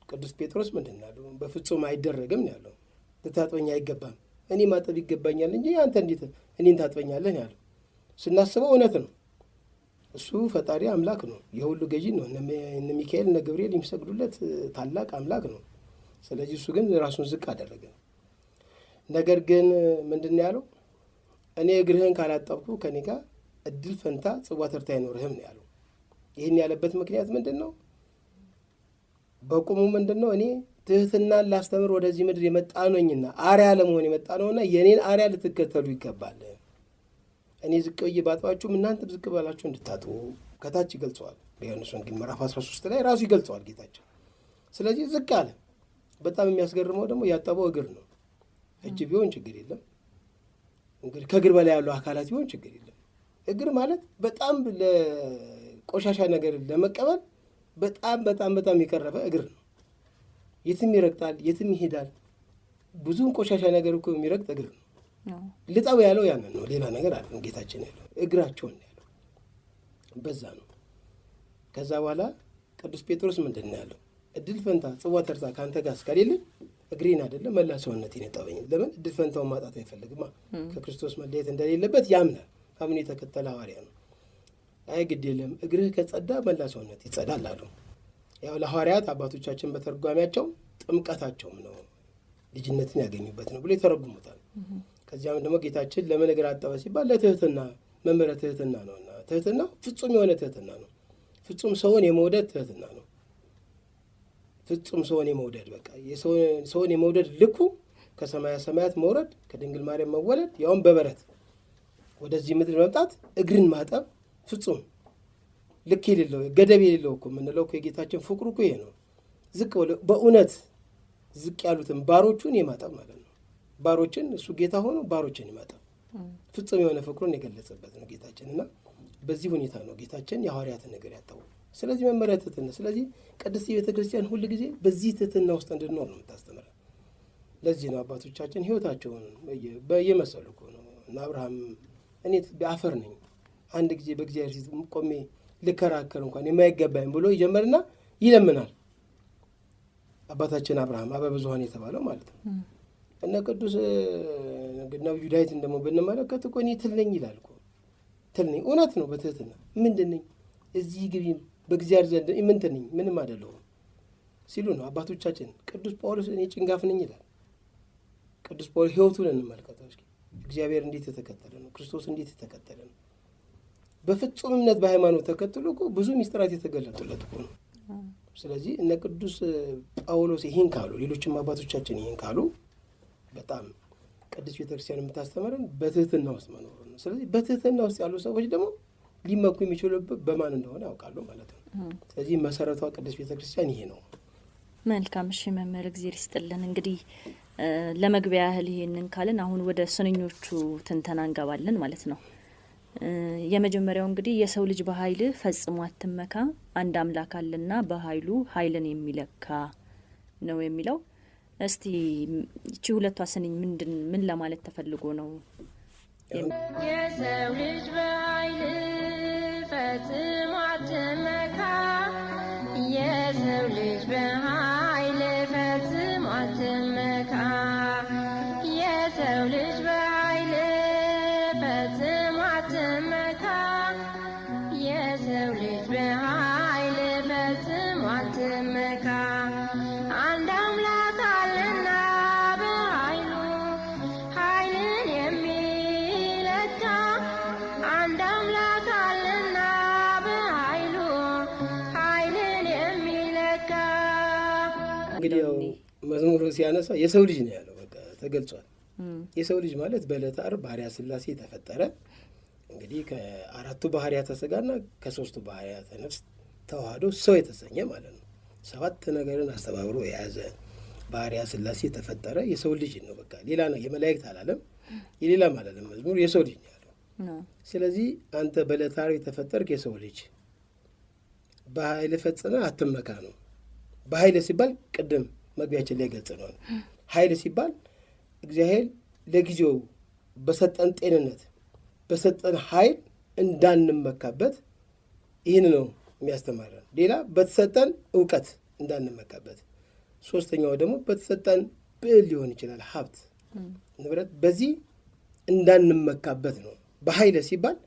ቅዱስ ጴጥሮስ ምንድን ነው ያለው? በፍጹም አይደረግም ነው ያለው። ልታጥበኝ አይገባም፣ እኔ ማጠብ ይገባኛል እንጂ አንተ እንዴት እኔን ታጥበኛለህ ያለው። ስናስበው እውነት ነው። እሱ ፈጣሪ አምላክ ነው፣ የሁሉ ገዢ ነው። እነ ሚካኤል እነ ገብርኤል የሚሰግዱለት ታላቅ አምላክ ነው። ስለዚህ እሱ ግን ራሱን ዝቅ አደረገ። ነገር ግን ምንድን ነው ያለው? እኔ እግርህን ካላጠብኩ ከኔ ጋር እድል ፈንታ ጽዋ ተርታ አይኖርህም ነው ያለው። ይህን ያለበት ምክንያት ምንድን ነው? በቁሙ ምንድን ነው? እኔ ትህትናን ላስተምር ወደዚህ ምድር የመጣ ነኝና አርያ ለመሆን የመጣ ነውና የኔን አርያ ልትከተሉ ይገባል። እኔ ዝቅ ብዬ ባጥባችሁም እናንተም ዝቅ ባላችሁ እንድታጥቡ ከታች ይገልጸዋል። በዮሐንስ ወንጌል ምዕራፍ 13 ላይ ራሱ ይገልጸዋል ጌታችን። ስለዚህ ዝቅ አለ። በጣም የሚያስገርመው ደግሞ ያጠበው እግር ነው። እጅ ቢሆን ችግር የለም፣ እንግዲህ ከእግር በላይ ያለው አካላት ቢሆን ችግር የለም። እግር ማለት በጣም ለቆሻሻ ነገር ለመቀበል በጣም በጣም በጣም የቀረበ እግር ነው። የትም ይረግጣል፣ የትም ይሄዳል። ብዙም ቆሻሻ ነገር እኮ የሚረግጥ እግር ነው። ልጠው ያለው ያንን ነው፣ ሌላ ነገር አለ። ጌታችን ያለው እግራቸውን ያለው በዛ ነው። ከዛ በኋላ ቅዱስ ጴጥሮስ ምንድን ነው ያለው? እድል ፈንታ ጽዋ ተርታ ከአንተ ጋር እስከሌለ እግሬን አይደለም መላ ሰውነቴን የጠበኝ። ለምን? እድል ፈንታውን ማጣት አይፈልግማ። ከክርስቶስ መለየት እንደሌለበት ያምናል። አምኖ የተከተለ ሐዋርያ ነው። አይ ግድ የለም እግርህ ከጸዳ መላ ሰውነት ይጸዳል አሉ። ያው ለሐዋርያት አባቶቻችን በተርጓሚያቸው ጥምቀታቸውም ነው ልጅነትን ያገኙበት ነው ብሎ ይተረጉሙታል። ከዚያም ደግሞ ጌታችን ለምን እግር አጠበ ሲባል ለትህትና መምህረ ትህትና ነውና፣ ትህትና ፍጹም የሆነ ትህትና ነው። ፍጹም ሰውን የመውደድ ትህትና ነው። ፍጹም ሰውን የመውደድ በቃ ሰውን የመውደድ ልኩ ከሰማያ ሰማያት መውረድ፣ ከድንግል ማርያም መወለድ፣ ያውም በበረት ወደዚህ ምድር መምጣት፣ እግርን ማጠብ ፍጹም ልክ የሌለው ገደብ የሌለው እኮ የምንለው እኮ የጌታችን ፍቅሩ እኮ ይሄ ነው። ዝቅ ብሎ በእውነት ዝቅ ያሉትን ባሮቹን የማጠብ ማለት ነው። ባሮችን እሱ ጌታ ሆኖ ባሮችን የማጠብ ፍጹም የሆነ ፍቅሩን የገለጸበት ነው ጌታችን። እና በዚህ ሁኔታ ነው ጌታችን የሐዋርያትን ነገር ያጠበው። ስለዚህ መመሪያ ትህትና። ስለዚህ ቅድስት ቤተ ክርስቲያን ሁል ጊዜ በዚህ ትህትና ውስጥ እንድንኖር ነው የምታስተምረን። ለዚህ ነው አባቶቻችን ሕይወታቸውን በየመሰሉ እኮ ነው። እና አብርሃም እኔ አፈር ነኝ አንድ ጊዜ በእግዚአብሔር ፊት ቆሜ ልከራከር እንኳን የማይገባኝ ብሎ ይጀመርና ይለምናል። አባታችን አብርሃም አበ ብዙኃን የተባለው ማለት ነው። እነ ቅዱስ ነቢዩ ዳዊትን ደግሞ ብንመለከት እኮ እኔ ትል ነኝ ይላል እኮ። ትል ነኝ እውነት ነው። በትህትና ምንድን ነኝ እዚህ ግቢ በእግዚአብሔር ዘንድ ምንትን ነኝ ምንም አይደለሁም ሲሉ ነው አባቶቻችን። ቅዱስ ጳውሎስ እኔ ጭንጋፍ ነኝ ይላል። ቅዱስ ጳውሎስ ሕይወቱን እንመልከተው እስኪ። እግዚአብሔር እንዴት የተከተለ ነው፣ ክርስቶስ እንዴት የተከተለ ነው። በፍጹም እምነት በሃይማኖት ተከትሎ እኮ ብዙ ሚስጥራት የተገለጡለት እኮ ነው። ስለዚህ እነ ቅዱስ ጳውሎስ ይህን ካሉ፣ ሌሎችም አባቶቻችን ይህን ካሉ፣ በጣም ቅዱስ ቤተክርስቲያን የምታስተምረን በትህትና ውስጥ መኖር ነው። ስለዚህ በትህትና ውስጥ ያሉ ሰዎች ደግሞ ሊመኩ የሚችሉበት በማን እንደሆነ ያውቃሉ ማለት ነው። ስለዚህ መሰረቷ ቅዱስ ቤተክርስቲያን ይሄ ነው። መልካም። እሺ መምህር እግዚአብሔር ይስጥልን። እንግዲህ ለመግቢያ ያህል ይሄንን ካልን አሁን ወደ ስንኞቹ ትንተና እንገባለን ማለት ነው። የመጀመሪያው እንግዲህ የሰው ልጅ በኃይል ፈጽሞ አትመካ፣ አንድ አምላክ አለና በኃይሉ ኃይልን የሚለካ ነው የሚለው። እስቲ እቺ ሁለቷ ስንኝ ምን ለማለት ተፈልጎ ነው? የሰው ልጅ በኃይል ፈጽሞ አትመካ፣ የሰው ልጅ በኃይል ፈጽሞ አትመካ፣ የሰው ልጅ በኃይል ፈጽሞ አትመካ፣ የሰው ልጅ በኃይል ፈጽሞ አትመካ። አንድ አምላክ አለና በኃይሉ ኃይልን የሚለካ፣ አንድ አምላክ አለና እንግዲህ ያው መዝሙሩ ሲያነሳ የሰው ልጅ ነው ያለው። በቃ ተገልጿል። የሰው ልጅ ማለት በዕለተ ዓርብ ባህርያ ሥላሴ የተፈጠረ እንግዲህ ከአራቱ ባህርያተ ሥጋና ከሶስቱ ባህርያተ ነፍስ ተዋህዶ ሰው የተሰኘ ማለት ነው። 7 ነገርን አስተባብሮ የያዘ ባህርያ ሥላሴ የተፈጠረ የሰው ልጅ ነው። በቃ ሌላ ነው የመላእክት አላለም፣ የሌላም አላለም። መዝሙር የሰው ልጅ ነው ያለው። ስለዚህ አንተ በዕለተ ዓርብ የተፈጠርክ የሰው ልጅ በኃይል ፈጽመ አትመካ ነው። በኃይል ሲባል ቅድም መግቢያችን ላይ ገልጽ ነው። ኃይል ሲባል እግዚአብሔር ለጊዜው በሰጠን ጤንነት በሰጠን ኃይል እንዳንመካበት ይህን ነው የሚያስተማረን። ሌላ በተሰጠን እውቀት እንዳንመካበት፣ ሶስተኛው ደግሞ በተሰጠን ብዕል ሊሆን ይችላል ሀብት፣ ንብረት፣ በዚህ እንዳንመካበት ነው። በኃይል ሲባል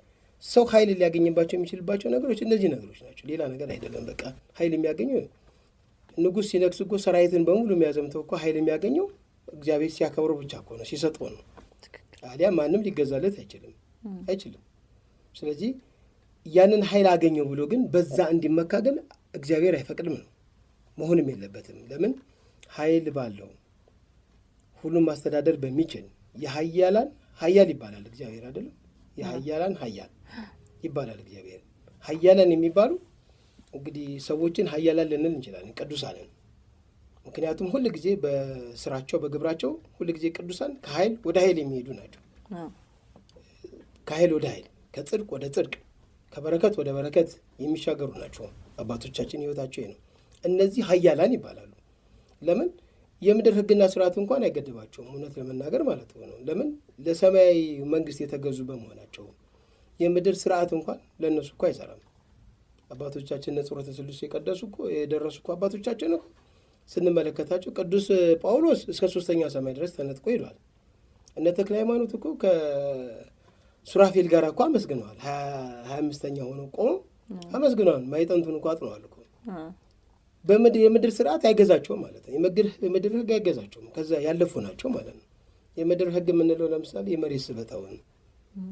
ሰው ኃይል ሊያገኝባቸው የሚችልባቸው ነገሮች እነዚህ ነገሮች ናቸው። ሌላ ነገር አይደለም። በቃ ኃይል የሚያገኘው ንጉሥ ሲነግስ እኮ ሰራዊትን በሙሉ የሚያዘምተው እኮ ኃይል የሚያገኘው እግዚአብሔር ሲያከብረው ብቻ እኮ ነው፣ ሲሰጠው ነው። ታዲያ ማንም ሊገዛለት አይችልም። ስለዚህ ያንን ኃይል አገኘው ብሎ ግን በዛ እንዲመካ ግን እግዚአብሔር አይፈቅድም ነው፣ መሆንም የለበትም። ለምን? ኃይል ባለው ሁሉም ማስተዳደር በሚችል የኃያላን ኃያል ይባላል እግዚአብሔር አይደለም? የኃያላን ኃያል ይባላል እግዚአብሔር። ኃያላን የሚባሉ እንግዲህ ሰዎችን ኃያላን ልንል እንችላለን፣ ቅዱሳንን። ምክንያቱም ሁል ጊዜ በስራቸው በግብራቸው ሁል ጊዜ ቅዱሳን ከኃይል ወደ ኃይል የሚሄዱ ናቸው። ከኃይል ወደ ኃይል፣ ከጽድቅ ወደ ጽድቅ፣ ከበረከት ወደ በረከት የሚሻገሩ ናቸው። አባቶቻችን ሕይወታቸው ነው። እነዚህ ኃያላን ይባላሉ። ለምን? የምድር ሕግና ስርዓት እንኳን አይገድባቸውም፣ እውነት ለመናገር ማለት ነው። ለምን? ለሰማያዊ መንግስት የተገዙ በመሆናቸው የምድር ስርዓት እንኳን ለእነሱ እኮ አይሰራም። አባቶቻችን ነጽሮተ ስሉስ የቀደሱ እኮ የደረሱ እኮ አባቶቻችን እኮ ስንመለከታቸው ቅዱስ ጳውሎስ እስከ 3ኛው ሰማይ ድረስ ተነጥቆ ሄዷል። እነ ተክለ ሃይማኖት እኮ ከሱራፌል ጋር እኮ አመስግነዋል። 25ኛ ሆነው ቆመው አመስግነዋል። ማይጠንቱን እኮ አጥነዋል እኮ። የምድር ስርዓት አይገዛቸውም ማለት ነው። የምድር ህግ አይገዛቸውም። ከዛ ያለፉ ናቸው ማለት ነው። የምድር ህግ የምንለው ለምሳሌ የመሬት ስበታውን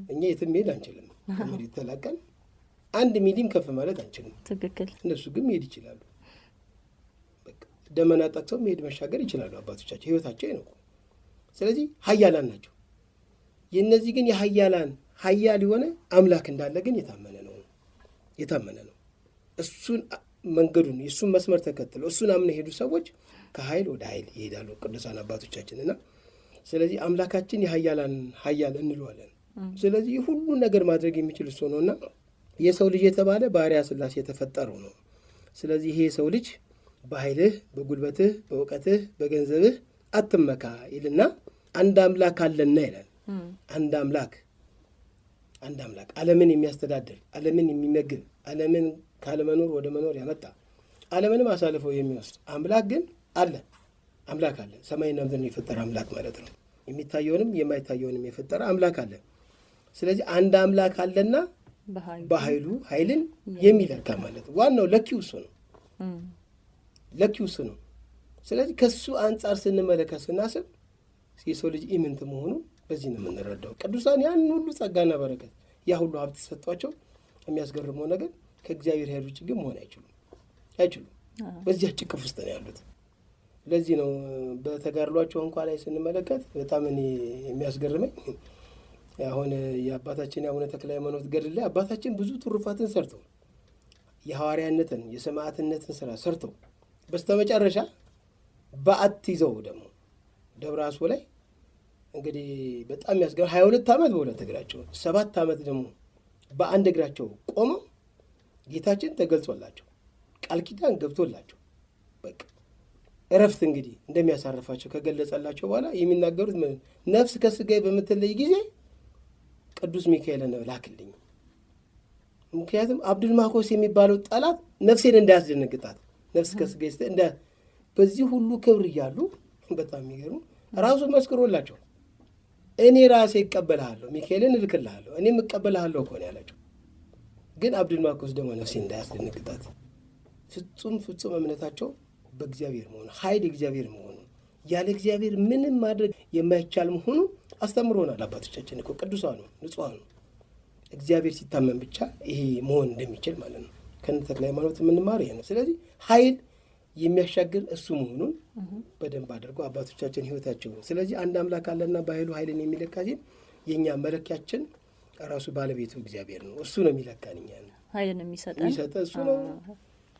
እኛ የትም መሄድ አንችልም። ከመሬት ተላቀን 1 ሚሊም ከፍ ማለት አንችልም። ትክክል። እነሱ ግን መሄድ ይችላሉ። ደመና ጠቅሰው መሄድ መሻገር ይችላሉ። አባቶቻቸው ህይወታቸው ነው። ስለዚህ ኃያላን ናቸው። የእነዚህ ግን የኃያላን ኃያል የሆነ አምላክ እንዳለ ግን የታመነ ነው። እሱን መንገዱን የእሱን መስመር ተከትለው እሱን አምነው የሄዱ ሰዎች ከኃይል ወደ ኃይል ይሄዳሉ ቅዱሳን አባቶቻችንና ስለዚህ አምላካችን የኃያላን ኃያል እንለዋለን። ስለዚህ ሁሉን ነገር ማድረግ የሚችል እሱ ነውና የሰው ልጅ የተባለ ባህርያ ሥላሴ የተፈጠረው ነው። ስለዚህ ይሄ የሰው ልጅ በኃይልህ፣ በጉልበትህ፣ በእውቀትህ፣ በገንዘብህ አትመካ ይልና አንድ አምላክ አለና ይላል። አንድ አምላክ ዓለምን የሚያስተዳድር ዓለምን የሚመግብ ዓለምን ካለመኖር ወደ መኖር ያመጣ ዓለምንም አሳልፈው የሚወስድ አምላክ ግን አለ። አምላክ አለ። ሰማይና ምድርን የፈጠረ አምላክ ማለት ነው። የሚታየውንም የማይታየውንም የፈጠረ አምላክ አለ። ስለዚህ አንድ አምላክ አለና በኃይሉ ኃይልን የሚለካ ማለት ነው። ዋናው ለኪው እሱ ነው። ስለዚህ ከሱ አንጻር ስንመለከት ስናስብ የሰው ልጅ ኢምንት መሆኑ በዚህ ነው የምንረዳው። ቅዱሳን ያን ሁሉ ጸጋና በረከት ያ ሁሉ ሀብት ሰጥቷቸው የሚያስገርመው ነገር ከእግዚአብሔር ኃይል ውጭ ግን መሆን አይችሉም። በዚህ ጭቅፍ ውስጥ ነው ያሉት። ለዚህ ነው በተጋድሏቸው እንኳ ላይ ስንመለከት በጣም እኔ የሚያስገርመኝ አሁን የአባታችን የአቡነ ተክለ ሃይማኖት ገድል ላይ አባታችን ብዙ ትሩፋትን ሰርተው የሐዋርያነትን የሰማዕትነትን ስራ ሰርተው በስተመጨረሻ በዓት ይዘው ደግሞ ደብረ አስቦ ላይ እንግዲህ በጣም ያስገርም 22 ዓመት በሁለት እግራቸው 7 ዓመት ደግሞ በአንድ እግራቸው ቆመው ጌታችን ተገልጾላቸው ቃል ኪዳን ገብቶላቸው በቃ እረፍት እንግዲህ እንደሚያሳርፋቸው ከገለጸላቸው በኋላ የሚናገሩት ነፍስ ከስጋዬ በምትለይ ጊዜ ቅዱስ ሚካኤልን ላክልኝ። ምክንያቱም አብዱል ማኮስ የሚባለው ጠላት ነፍሴን እንዳያስደነግጣት ነፍስ ከስጋዬ በዚህ ሁሉ ክብር እያሉ በጣም የሚገርሙ ራሱ መስክሮላቸው እኔ ራሴ እቀበልሃለሁ፣ ሚካኤልን እልክልሃለሁ፣ እኔም እቀበልሃለሁ እኮ ነው ያላቸው። ግን አብዱል ማኮስ ደግሞ ነፍሴን እንዳያስደነግጣት ፍጹም እምነታቸው በእግዚአብሔር መሆኑ ኃይል እግዚአብሔር መሆኑ ያለ እግዚአብሔር ምንም ማድረግ የማይቻል መሆኑ አስተምሮናል። አባቶቻችን እኮ ቅዱሳኑ ንጹሐኑ እግዚአብሔር ሲታመን ብቻ ይሄ መሆን እንደሚችል ማለት ነው። ከነ ተክለ ሃይማኖት የምንማር ይሄ ነው። ስለዚህ ኃይል የሚያሻግር እሱ መሆኑን በደንብ አድርጎ አባቶቻችን ህይወታቸው። ስለዚህ አንድ አምላክ አለና በኃይሉ ኃይልን የሚለካ ሲል የኛ መለኪያችን ራሱ ባለቤቱ እግዚአብሔር ነው። እሱ ነው የሚለካን። እኛን ኃይልን የሚሰጥ እሱ ነው።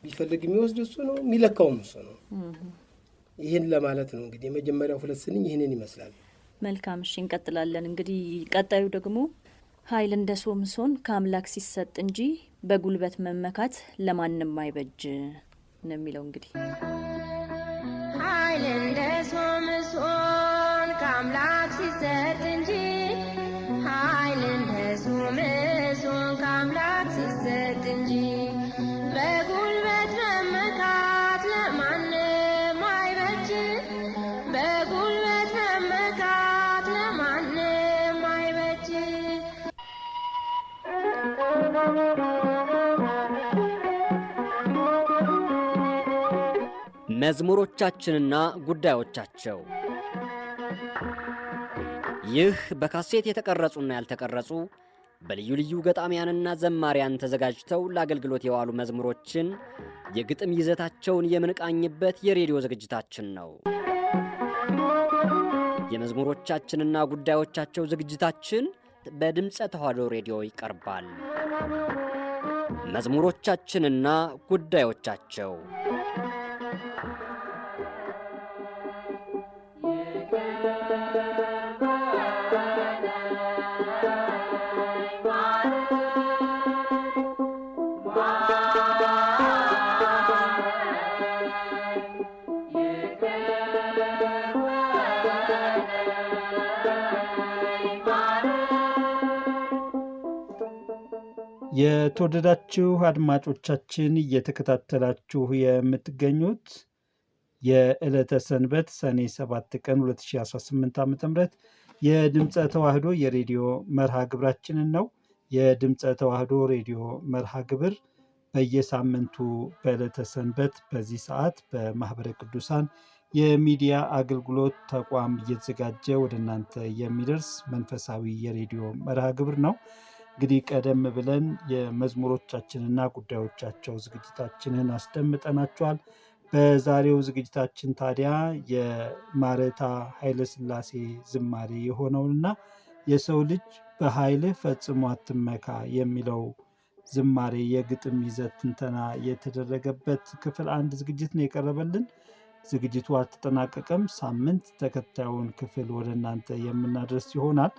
ቢፈልግ የሚወስድ እሱ ነው። የሚለካውም እሱ ነው። ይህን ለማለት ነው እንግዲህ የመጀመሪያው ሁለት ስንኝ ይህንን ይመስላል። መልካም እሺ፣ እንቀጥላለን። እንግዲህ ቀጣዩ ደግሞ ኃይል እንደ ሶምሶን ከአምላክ ሲሰጥ እንጂ በጉልበት መመካት ለማንም አይበጅ ነው የሚለው። እንግዲህ ኃይል እንደ ሶምሶን ከአምላክ ሲሰጥ እንጂ ኃይል እንደ ሶምሶን ከአምላክ ሲሰጥ እንጂ በጉልበት መመካት ለማንም አይበጅ በጉልበት መመካት ለማንም አይበጅ። መዝሙሮቻችንና ጉዳዮቻቸው። ይህ በካሴት የተቀረጹና ያልተቀረጹ በልዩ ልዩ ገጣሚያንና ዘማሪያን ተዘጋጅተው ለአገልግሎት የዋሉ መዝሙሮችን የግጥም ይዘታቸውን የምንቃኝበት የሬዲዮ ዝግጅታችን ነው። የመዝሙሮቻችንና ጉዳዮቻቸው ዝግጅታችን በድምፀ ተዋሕዶ ሬዲዮ ይቀርባል። መዝሙሮቻችንና ጉዳዮቻቸው የተወደዳችሁ አድማጮቻችን እየተከታተላችሁ የምትገኙት የዕለተ ሰንበት ሰኔ 7 ቀን 2018 ዓ.ም የድምፀ ተዋሕዶ የሬዲዮ መርሃ ግብራችንን ነው። የድምፀ ተዋሕዶ ሬዲዮ መርሃ ግብር በየሳምንቱ በዕለተ ሰንበት በዚህ ሰዓት በማኅበረ ቅዱሳን የሚዲያ አገልግሎት ተቋም እየተዘጋጀ ወደ እናንተ የሚደርስ መንፈሳዊ የሬዲዮ መርሃ ግብር ነው። እንግዲህ ቀደም ብለን የመዝሙሮቻችንና ጉዳዮቻቸው ዝግጅታችንን አስደምጠናቸዋል። በዛሬው ዝግጅታችን ታዲያ የማረታ ኃይለ ሥላሴ ዝማሬ የሆነውንና የሰው ልጅ በኃይልህ ፈጽሞ አትመካ የሚለው ዝማሬ የግጥም ይዘት ትንተና የተደረገበት ክፍል 1 ዝግጅት ነው የቀረበልን። ዝግጅቱ አልተጠናቀቀም። ሳምንት ተከታዩን ክፍል ወደ እናንተ የምናደርስ ይሆናል።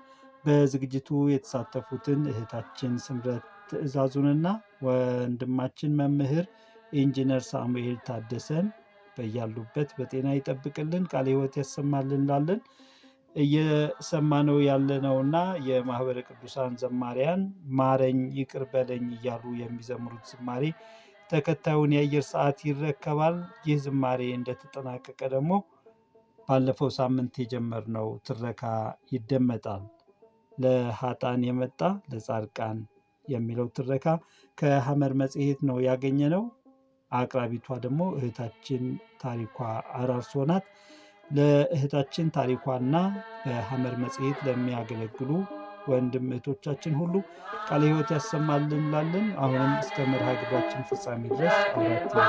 በዝግጅቱ የተሳተፉትን እህታችን ስምረት ትእዛዙንና ወንድማችን መምህር ኢንጂነር ሳሙኤል ታደሰን በያሉበት በጤና ይጠብቅልን፣ ቃለ ሕይወት ያሰማልን እንላለን። እየሰማነው ያለነውና የማኅበረ ቅዱሳን ዘማሪያን ማረኝ ይቅር በለኝ እያሉ የሚዘምሩት ዝማሬ ተከታዩን የአየር ሰዓት ይረከባል። ይህ ዝማሬ እንደተጠናቀቀ ደግሞ ባለፈው ሳምንት የጀመርነው ትረካ ይደመጣል። ለኃጥአን የመጣ ለጻድቃን የሚለው ትረካ ከሐመር መጽሔት ነው ያገኘነው። አቅራቢቷ ደግሞ እህታችን ታሪኳ አራርሶ ናት። ለእህታችን ታሪኳና በሐመር መጽሔት ለሚያገለግሉ ወንድም እህቶቻችን ሁሉ ቃለ ሕይወት ያሰማልን እንላለን። አሁንም እስከ መርሃ ግብራችን ፍጻሜ ድረስ አብራችሁ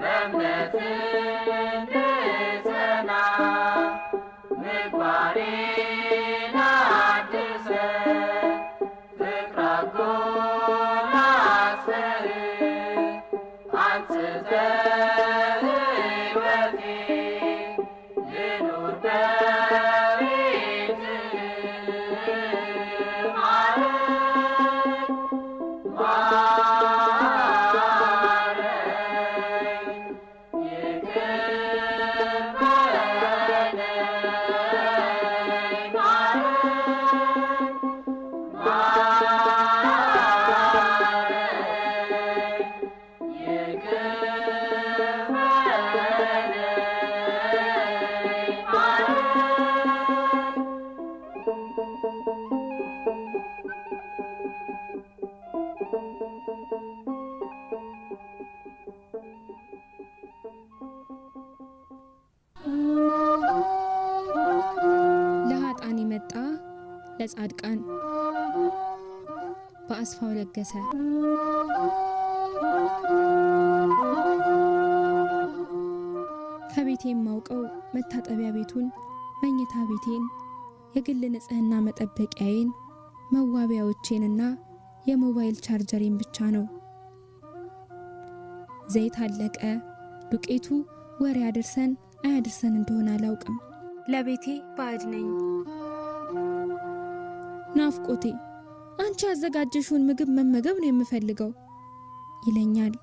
Amen. ለሃጣን የመጣ ለጻድቃን በአስፋው ለገሰ። ከቤቴ የማውቀው መታጠቢያ ቤቱን፣ መኝታ ቤቴን፣ የግል ንጽህና መጠበቂያዬን፣ መዋቢያዎቼንና የሞባይል ቻርጀሬን ብቻ ነው። ዘይት አለቀ፣ ዱቄቱ ወሬ ያደርሰን አያደርሰን እንደሆነ አላውቅም። ለቤቴ ባዕድ ነኝ። ናፍቆቴ አንቺ ያዘጋጀሽውን ምግብ መመገብ ነው የምፈልገው ይለኛል።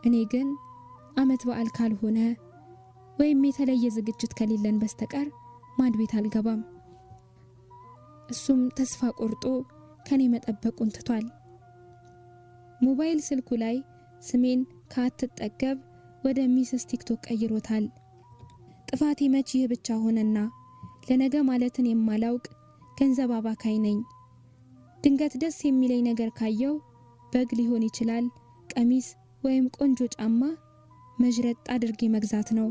እኔ ግን አመት በዓል ካልሆነ ወይም የተለየ ዝግጅት ከሌለን በስተቀር ማድ ቤት አልገባም። እሱም ተስፋ ቆርጦ ከኔ መጠበቁን ትቷል። ሞባይል ስልኩ ላይ ስሜን ከአትጠገብ ወደ ሚስስ ቲክቶክ ቀይሮታል። ጥፋቴ መች ይህ ብቻ ሆነና ለነገ ማለትን የማላውቅ ገንዘብ አባካይ ነኝ። ድንገት ደስ የሚለኝ ነገር ካየው በግ ሊሆን ይችላል፣ ቀሚስ ወይም ቆንጆ ጫማ መጅረጥ አድርጌ መግዛት ነው።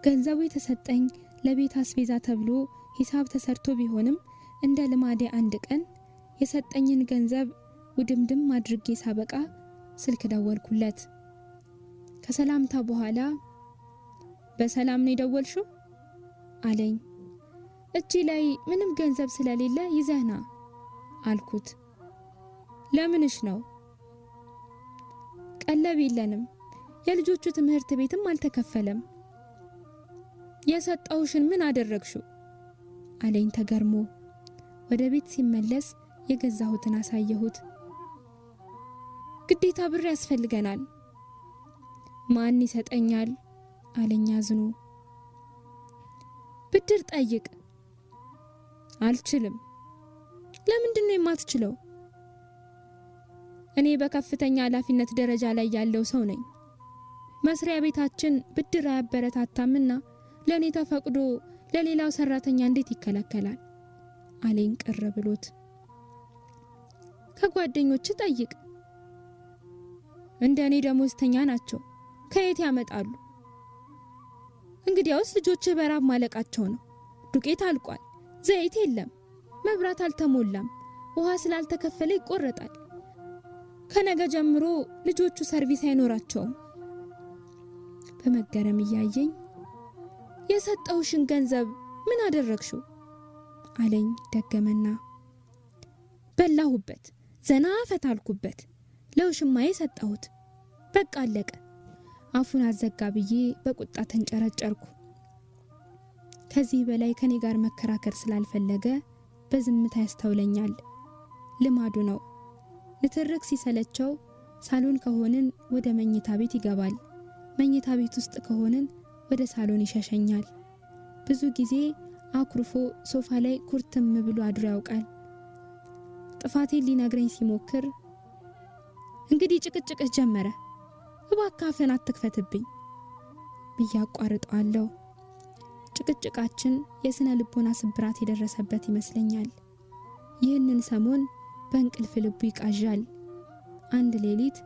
ገንዘቡ የተሰጠኝ ለቤት አስቤዛ ተብሎ ሂሳብ ተሰርቶ ቢሆንም እንደ ልማዴ አንድ ቀን የሰጠኝን ገንዘብ ውድምድም አድርጌ ሳበቃ ስልክ ደወልኩለት። ከሰላምታ በኋላ በሰላም ነው የደወልሽው አለኝ። እጄ ላይ ምንም ገንዘብ ስለሌለ ይዘህና አልኩት። ለምንሽ ነው? ቀለብ የለንም፣ የልጆቹ ትምህርት ቤትም አልተከፈለም። የሰጠውሽን ምን አደረግሽው አለኝ ተገርሞ። ወደ ቤት ሲመለስ የገዛሁትን አሳየሁት። ግዴታ ብር ያስፈልገናል። ማን ይሰጠኛል አለኝ አዝኖ። ብድር ጠይቅ። አልችልም። ለምንድነው የማትችለው? እኔ በከፍተኛ ኃላፊነት ደረጃ ላይ ያለው ሰው ነኝ። መስሪያ ቤታችን ብድር አያበረታታምና ለኔ ተፈቅዶ ለሌላው ሰራተኛ እንዴት ይከለከላል አለኝ ቅር ብሎት። ከጓደኞች ጠይቅ። እንደኔ ደሞዝተኛ ናቸው፣ ከየት ያመጣሉ? እንግዲያውስ ልጆች በራብ ማለቃቸው ነው። ዱቄት አልቋል፣ ዘይት የለም፣ መብራት አልተሞላም፣ ውሃ ስላልተከፈለ ይቆረጣል። ከነገ ጀምሮ ልጆቹ ሰርቪስ አይኖራቸውም። በመገረም እያየኝ የሰጠውሽን ገንዘብ ምን አደረግሽው አለኝ ደገመና። በላሁበት፣ ዘና ፈታልኩበት፣ ለውሽማዬ ሰጠሁት። በቃ አለቀ። አፉን አዘጋ ብዬ በቁጣ ተንጨረጨርኩ። ከዚህ በላይ ከኔ ጋር መከራከር ስላልፈለገ በዝምታ ያስተውለኛል። ልማዱ ነው። ንትርክ ሲሰለቸው ሳሎን ከሆንን ወደ መኝታ ቤት ይገባል። መኝታ ቤት ውስጥ ከሆንን ወደ ሳሎን ይሸሸኛል። ብዙ ጊዜ አኩርፎ ሶፋ ላይ ኩርትም ብሎ አድሮ ያውቃል። ጥፋቴን ሊነግረኝ ሲሞክር እንግዲህ ጭቅጭቅህ ጀመረ፣ እባክህ አፍህን አትክፈትብኝ ብዬ አቋርጠዋለሁ። ጭቅጭቃችን የስነ ልቦና ስብራት የደረሰበት ይመስለኛል። ይህንን ሰሞን በእንቅልፍ ልቡ ይቃዣል። አንድ ሌሊት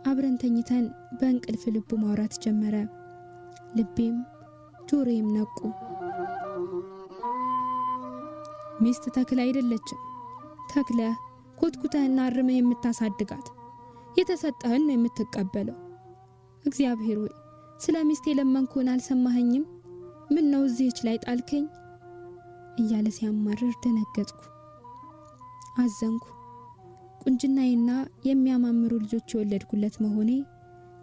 አብረን ተኝተን በእንቅልፍ ልቡ ማውራት ጀመረ። ልቤም ጆሮዬም ነቁ። ሚስት ተክለ አይደለችም። ተክለ ኮትኩተህና አርመህ የምታሳድጋት፣ የተሰጠህን ነው የምትቀበለው። እግዚአብሔር ሆይ ስለ ሚስቴ ለመንኩን አልሰማኸኝም? ምን ነው እዚህች ላይ ጣልከኝ እያለ ሲያማርር ደነገጥኩ፣ አዘንኩ። ቁንጅናዬና የሚያማምሩ ልጆች የወለድኩለት መሆኔ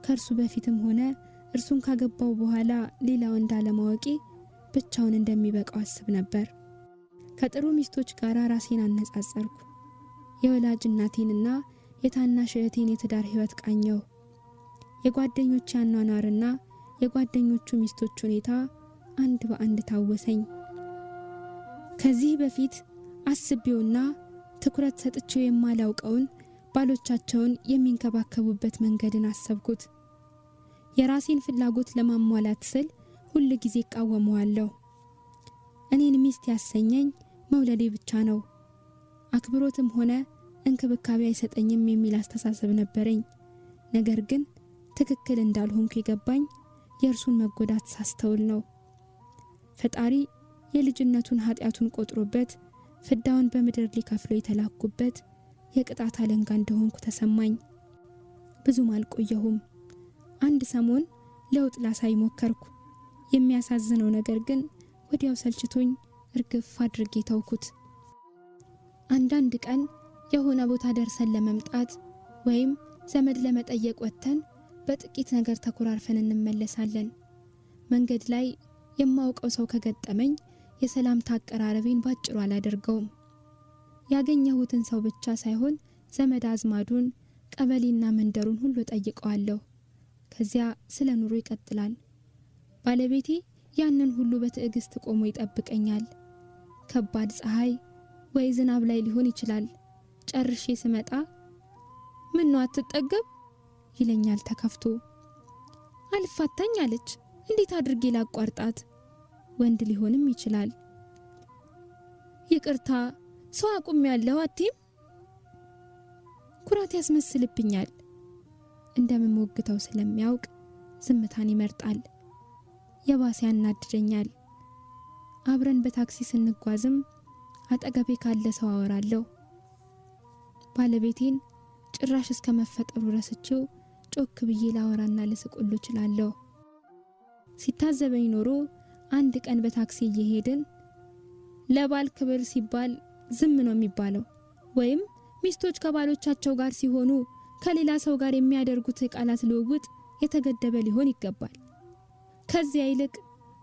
ከእርሱ በፊትም ሆነ እርሱን ካገባው በኋላ ሌላው እንዳለማወቂ ብቻውን እንደሚበቃው አስብ ነበር። ከጥሩ ሚስቶች ጋር ራሴን አነጻጸርኩ። የወላጅ እናቴንና የታናሽ እህቴን የትዳር ህይወት ቃኘው። የጓደኞቼ አኗኗርና የጓደኞቹ ሚስቶች ሁኔታ አንድ በአንድ ታወሰኝ። ከዚህ በፊት አስቤውና ትኩረት ሰጥቼው የማላውቀውን ባሎቻቸውን የሚንከባከቡበት መንገድን አሰብኩት። የራሴን ፍላጎት ለማሟላት ስል ሁሉ ጊዜ እቃወመዋለሁ። እኔን ሚስት ያሰኘኝ መውለዴ ብቻ ነው። አክብሮትም ሆነ እንክብካቤ አይሰጠኝም የሚል አስተሳሰብ ነበረኝ። ነገር ግን ትክክል እንዳልሆንኩ የገባኝ የእርሱን መጎዳት ሳስተውል ነው። ፈጣሪ የልጅነቱን ኃጢያቱን ቆጥሮበት ፍዳውን በምድር ሊከፍለው የተላኩበት የቅጣት አለንጋ እንደሆንኩ ተሰማኝ። ብዙም አልቆየሁም። አንድ ሰሞን ለውጥ ላሳይ ሞከርኩ። የሚያሳዝነው ነገር ግን ወዲያው ሰልችቶኝ እርግፍ አድርጌ ተውኩት። አንዳንድ ቀን የሆነ ቦታ ደርሰን ለመምጣት ወይም ዘመድ ለመጠየቅ ወጥተን በጥቂት ነገር ተኮራርፈን እንመለሳለን። መንገድ ላይ የማውቀው ሰው ከገጠመኝ የሰላምታ አቀራረቤን ባጭሩ አላደርገውም። ያገኘሁትን ሰው ብቻ ሳይሆን ዘመድ አዝማዱን፣ ቀበሌና መንደሩን ሁሉ ጠይቀዋለሁ። ከዚያ ስለ ኑሮ ይቀጥላል። ባለቤቴ ያንን ሁሉ በትዕግስት ቆሞ ይጠብቀኛል። ከባድ ፀሐይ ወይ ዝናብ ላይ ሊሆን ይችላል። ጨርሼ ስመጣ ምን ነው አትጠገብ ይለኛል ተከፍቶ። አልፋታኝ አለች፣ እንዴት አድርጌ ላቋርጣት? ወንድ ሊሆንም ይችላል። ይቅርታ ሰው አቁም ያለው አትይም? ኩራት ያስመስልብኛል። እንደምሞግተው ስለሚያውቅ ዝምታን ይመርጣል። የባሰ ያናድደኛል። አብረን በታክሲ ስንጓዝም አጠገቤ ካለ ሰው አወራለሁ። ባለቤቴን ጭራሽ እስከ መፈጠሩ ረስቼው ጮክ ብዬ ላወራና ልስቁሉ እችላለሁ። ሲታዘበኝ ኖሮ አንድ ቀን በታክሲ እየሄድን ለባል ክብር ሲባል ዝም ነው የሚባለው፣ ወይም ሚስቶች ከባሎቻቸው ጋር ሲሆኑ ከሌላ ሰው ጋር የሚያደርጉት ቃላት ልውውጥ የተገደበ ሊሆን ይገባል። ከዚያ ይልቅ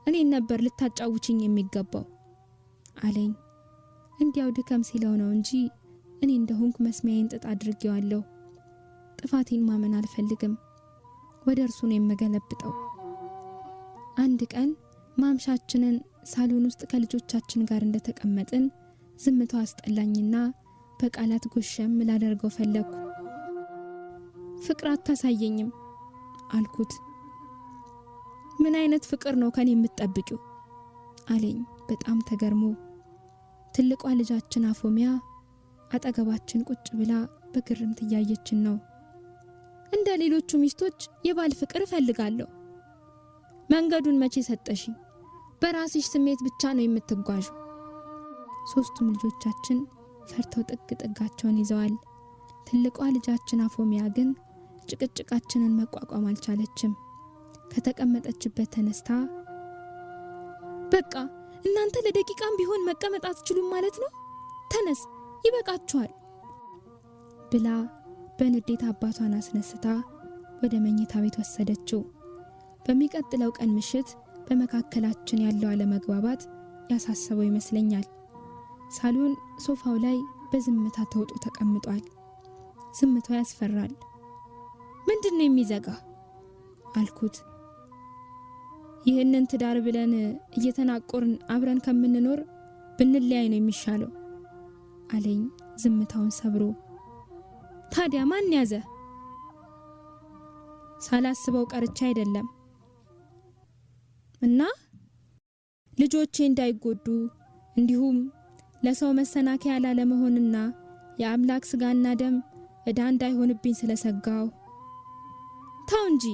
እኔን ነበር ልታጫውችኝ የሚገባው አለኝ። እንዲያው ድከም ሲለው ነው እንጂ እኔ እንደሆንኩ መስሚያዬን ጥጥ አድርጌዋለሁ። ጥፋቴን ማመን አልፈልግም። ወደ እርሱ ነው የምገለብጠው። አንድ ቀን ማምሻችንን ሳሎን ውስጥ ከልጆቻችን ጋር እንደተቀመጥን ዝምታው አስጠላኝና በቃላት ጎሸም ላደርገው ፈለኩ። ፍቅር አታሳየኝም አልኩት። ምን አይነት ፍቅር ነው ከኔ የምትጠብቂው አለኝ በጣም ተገርሞ። ትልቋ ልጃችን አፎሚያ አጠገባችን ቁጭ ብላ በግርምት እያየችን ነው። እንደ ሌሎቹ ሚስቶች የባል ፍቅር እፈልጋለሁ። መንገዱን መቼ ሰጠሽ? በራስሽ ስሜት ብቻ ነው የምትጓዡ። ሶስቱም ልጆቻችን ፈርተው ጥግ ጥጋቸውን ይዘዋል። ትልቋ ልጃችን አፎሚያ ግን ጭቅጭቃችንን መቋቋም አልቻለችም። ከተቀመጠችበት ተነስታ በቃ እናንተ ለደቂቃም ቢሆን መቀመጥ አትችሉም ማለት ነው? ተነስ ይበቃችኋል ብላ በንዴት አባቷን አስነስታ ወደ መኝታ ቤት ወሰደችው። በሚቀጥለው ቀን ምሽት በመካከላችን ያለው አለመግባባት ያሳሰበው ይመስለኛል። ሳሎን ሶፋው ላይ በዝምታ ተውጦ ተቀምጧል። ዝምታው ያስፈራል። ምንድነው የሚዘጋ አልኩት። ይህንን ትዳር ብለን እየተናቆርን አብረን ከምንኖር ብንለያይ ነው የሚሻለው አለኝ ዝምታውን ሰብሮ። ታዲያ ማን ያዘ? ሳላስበው ቀርቻ አይደለም እና ልጆቼ እንዳይጎዱ እንዲሁም ለሰው መሰናከያ ላለመሆንና የአምላክ ስጋና ደም እዳ እንዳይሆንብኝ ስለሰጋው። ታው እንጂ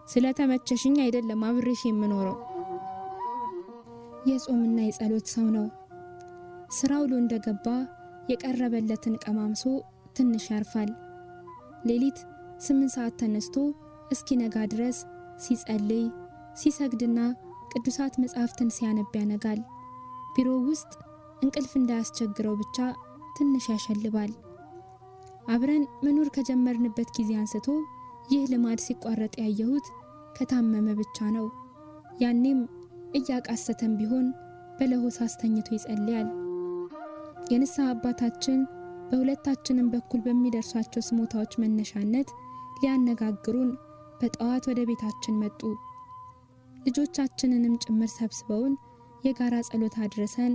ስለተመቸሽኝ አይደለም አብሬሽ የምኖረው። የጾምና የጸሎት ሰው ነው። ስራው ሎ እንደገባ የቀረበለትን ቀማምሶ ትንሽ ያርፋል። ሌሊት 8 ሰዓት ተነስቶ እስኪነጋ ድረስ ሲጸልይ ሲሰግድና ቅዱሳት መጻሕፍትን ሲያነብ ያነጋል። ቢሮ ውስጥ እንቅልፍ እንዳያስቸግረው ብቻ ትንሽ ያሸልባል። አብረን መኖር ከጀመርንበት ጊዜ አንስቶ ይህ ልማድ ሲቋረጥ ያየሁት ከታመመ ብቻ ነው። ያኔም እያቃሰተም ቢሆን በለሆሳስ ተኝቶ ይጸልያል። የንስሐ አባታችን በሁለታችንም በኩል በሚደርሷቸው ስሞታዎች መነሻነት ሊያነጋግሩን በጠዋት ወደ ቤታችን መጡ። ልጆቻችንንም ጭምር ሰብስበውን የጋራ ጸሎት አድርሰን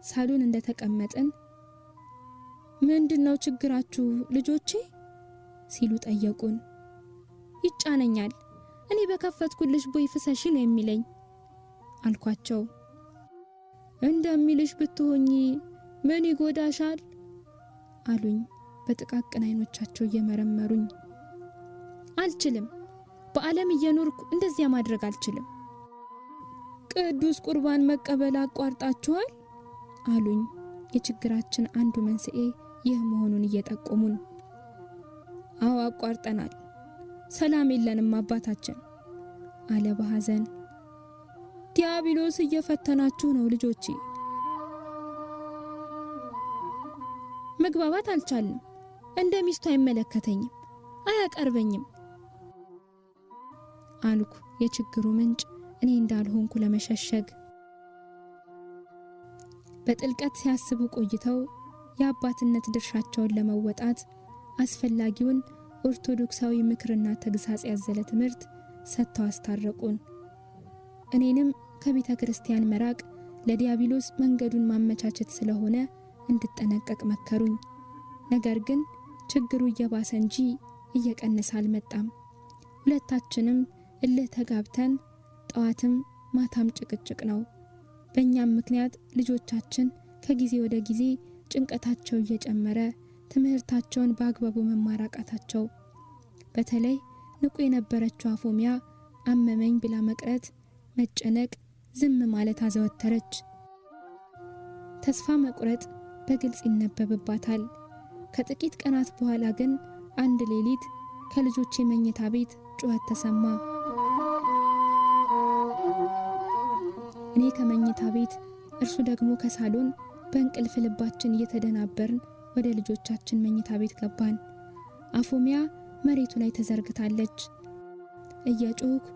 ሳሎን እንደተቀመጥን ምንድነው ችግራችሁ ልጆቼ ሲሉ ጠየቁን። ይጫነኛል፣ እኔ በከፈትኩልሽ ቦይ ፍሰሽ ነው የሚለኝ አልኳቸው። እንደሚልሽ ብትሆኚ ምን ይጎዳሻል አሉኝ በጥቃቅን አይኖቻቸው እየመረመሩኝ። አልችልም፣ በዓለም እየኖርኩ እንደዚያ ማድረግ አልችልም። ቅዱስ ቁርባን መቀበል አቋርጣችኋል አሉኝ የችግራችን አንዱ መንስኤ ይህ መሆኑን እየጠቆሙን። አዎ አቋርጠናል፣ ሰላም የለንም አባታችን አለ በሐዘን። ዲያብሎስ እየፈተናችሁ ነው ልጆቼ። መግባባት አልቻልንም። እንደ ሚስቱ አይመለከተኝም፣ አያቀርበኝም አልኩ የችግሩ ምንጭ እኔ እንዳልሆንኩ ለመሸሸግ። በጥልቀት ሲያስቡ ቆይተው የአባትነት ድርሻቸውን ለመወጣት አስፈላጊውን ኦርቶዶክሳዊ ምክርና ተግሳጽ ያዘለ ትምህርት ሰጥተው አስታረቁን። እኔንም ከቤተ ክርስቲያን መራቅ ለዲያብሎስ መንገዱን ማመቻቸት ስለሆነ እንድጠነቀቅ መከሩኝ። ነገር ግን ችግሩ እየባሰ እንጂ እየቀነሰ አልመጣም። ሁለታችንም እልህ ተጋብተን ጠዋትም ማታም ጭቅጭቅ ነው። በእኛም ምክንያት ልጆቻችን ከጊዜ ወደ ጊዜ ጭንቀታቸው እየጨመረ ትምህርታቸውን በአግባቡ መማራቃታቸው፣ በተለይ ንቁ የነበረችው አፎሚያ አመመኝ ብላ መቅረት፣ መጨነቅ፣ ዝም ማለት አዘወተረች። ተስፋ መቁረጥ በግልጽ ይነበብባታል። ከጥቂት ቀናት በኋላ ግን አንድ ሌሊት ከልጆቼ መኝታ ቤት ጩኸት ተሰማ። እኔ ከመኝታ ቤት እርሱ ደግሞ ከሳሎን በእንቅልፍ ልባችን እየተደናበርን ወደ ልጆቻችን መኝታ ቤት ገባን። አፎሚያ መሬቱ ላይ ተዘርግታለች። እየጮህኩ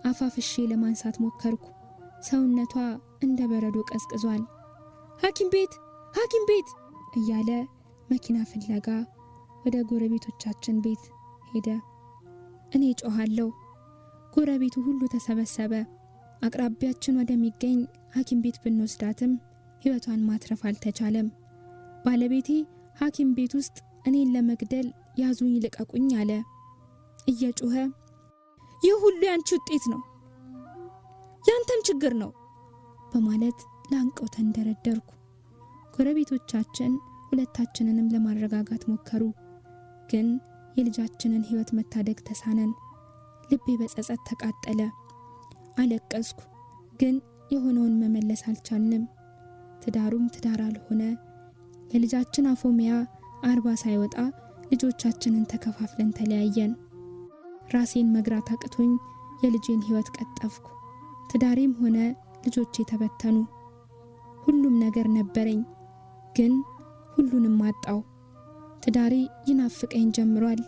አፋፍሼ ለማንሳት ሞከርኩ። ሰውነቷ እንደ በረዶ ቀዝቅዟል። ሐኪም ቤት እያለ መኪና ፍለጋ ወደ ጎረቤቶቻችን ቤት ሄደ። እኔ ጮሃለሁ። ጎረቤቱ ሁሉ ተሰበሰበ። አቅራቢያችን ወደሚገኝ ሐኪም ቤት ብንወስዳትም ሕይወቷን ማትረፍ አልተቻለም። ባለቤቴ ሐኪም ቤት ውስጥ እኔን ለመግደል ያዙኝ ልቀቁኝ አለ። እየጮኸ ይህ ሁሉ ያንቺ ውጤት ነው፣ ያንተም ችግር ነው በማለት ላንቀው ተንደረደርኩ። ጎረቤቶቻችን ሁለታችንንም ለማረጋጋት ሞከሩ፣ ግን የልጃችንን ሕይወት መታደግ ተሳነን። ልቤ በጸጸት ተቃጠለ። አለቀስኩ፣ ግን የሆነውን መመለስ አልቻልንም። ትዳሩም ትዳር አልሆነ። የልጃችን አፎሚያ 40 ሳይወጣ ልጆቻችንን ተከፋፍለን ተለያየን። ራሴን መግራት አቅቶኝ የልጄን ሕይወት ቀጠፍኩ። ትዳሬም ሆነ ልጆቼ ተበተኑ። ሁሉም ነገር ነበረኝ፣ ግን ሁሉንም አጣው። ትዳሬ ይናፍቀኝ ጀምሯል።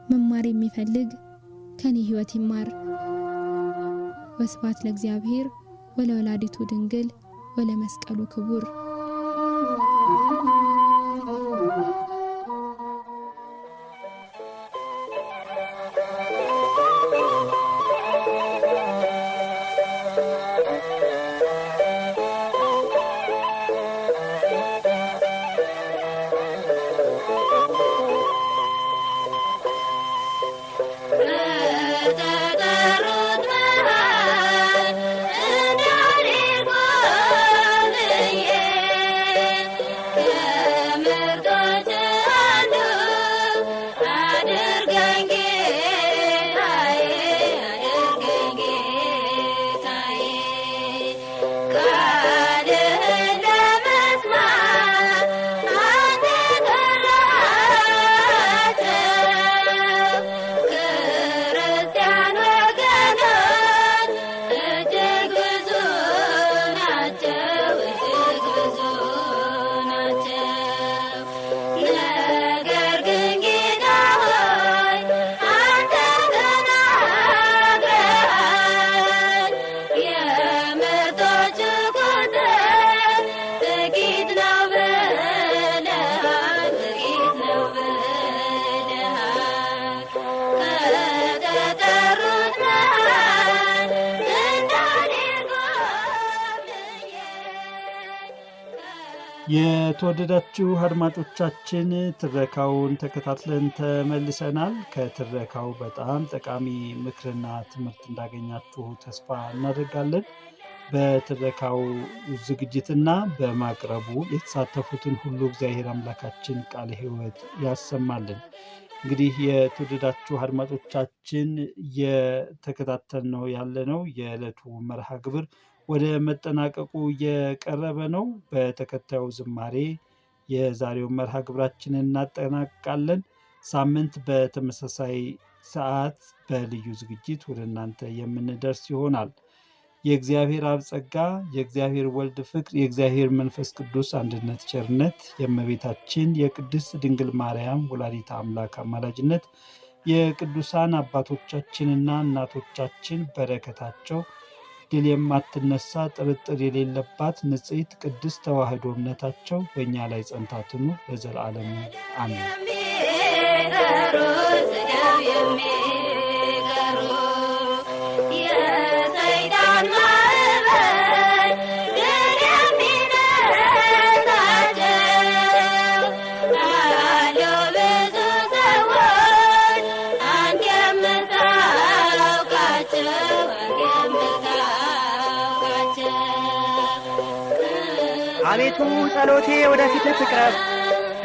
መማር የሚፈልግ ከኔ ሕይወት ይማር። ወስብሐት ለእግዚአብሔር ወለወላዲቱ ድንግል ወለመስቀሉ ክቡር። Yeah. የተወደዳችሁ አድማጮቻችን ትረካውን ተከታትለን ተመልሰናል። ከትረካው በጣም ጠቃሚ ምክርና ትምህርት እንዳገኛችሁ ተስፋ እናደርጋለን። በትረካው ዝግጅትና በማቅረቡ የተሳተፉትን ሁሉ እግዚአብሔር አምላካችን ቃለ ሕይወት ያሰማልን። እንግዲህ የተወደዳችሁ አድማጮቻችን እየተከታተልነው ያለነው የዕለቱ መርሃ ግብር ወደ መጠናቀቁ እየቀረበ ነው። በተከታዩ ዝማሬ የዛሬው መርሃ ግብራችንን እናጠናቅቃለን። ሳምንት በተመሳሳይ ሰዓት በልዩ ዝግጅት ወደ እናንተ የምንደርስ ይሆናል። የእግዚአብሔር አብ ጸጋ፣ የእግዚአብሔር ወልድ ፍቅር፣ የእግዚአብሔር መንፈስ ቅዱስ አንድነት ቸርነት፣ የእመቤታችን የቅድስት ድንግል ማርያም ወላዲተ አምላክ አማላጅነት፣ የቅዱሳን አባቶቻችንና እናቶቻችን በረከታቸው፣ ድል የማትነሳ ጥርጥር የሌለባት ንጽሕት ቅድስት ተዋሕዶ እምነታቸው በእኛ ላይ ጸንታ ትኑር ለዘላለሙ አሜን። አቤቱ ጸሎቴ ወደፊትህ ትቅረብ፣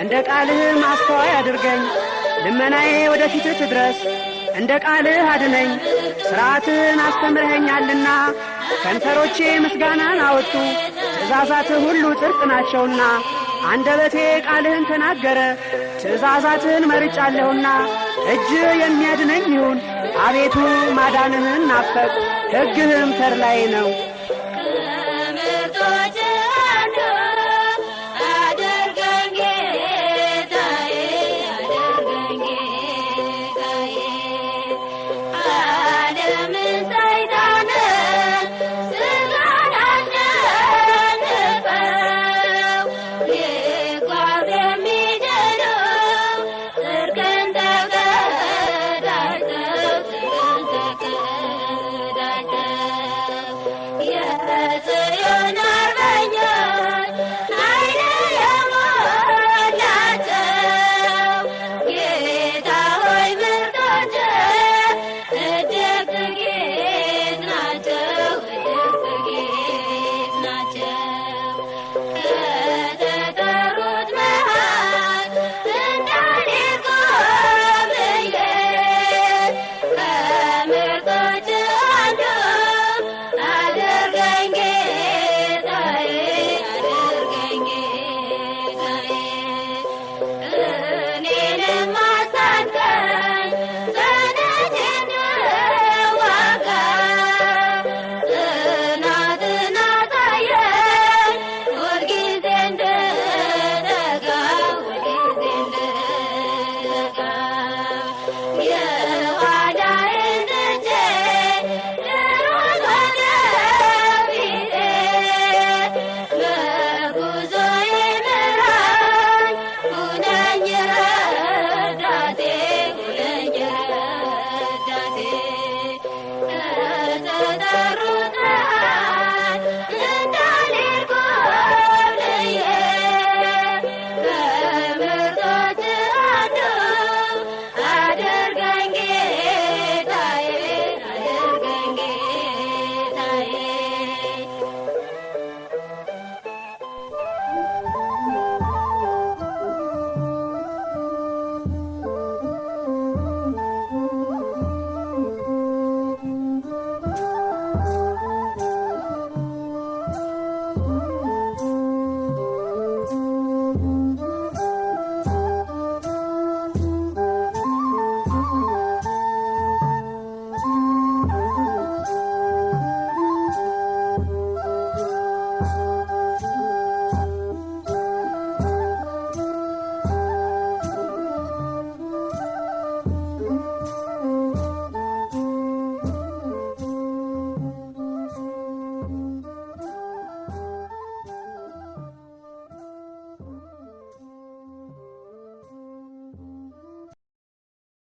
እንደ ቃልህ ማስተዋይ አድርገኝ። ልመናዬ ወደፊትህ ትድረስ፣ እንደ ቃልህ አድነኝ። ሥርዓትህን አስተምረኸኛልና ከንፈሮቼ ምስጋናን አወጡ። ትእዛዛትህ ሁሉ ጽድቅ ናቸውና አንደበቴ ቃልህን ተናገረ። ትእዛዛትህን መርጫለሁና እጅህ የሚያድነኝ ይሁን። አቤቱ ማዳንህን ናፈቅ፣ ሕግህም ተድላዬ ነው። Yeah.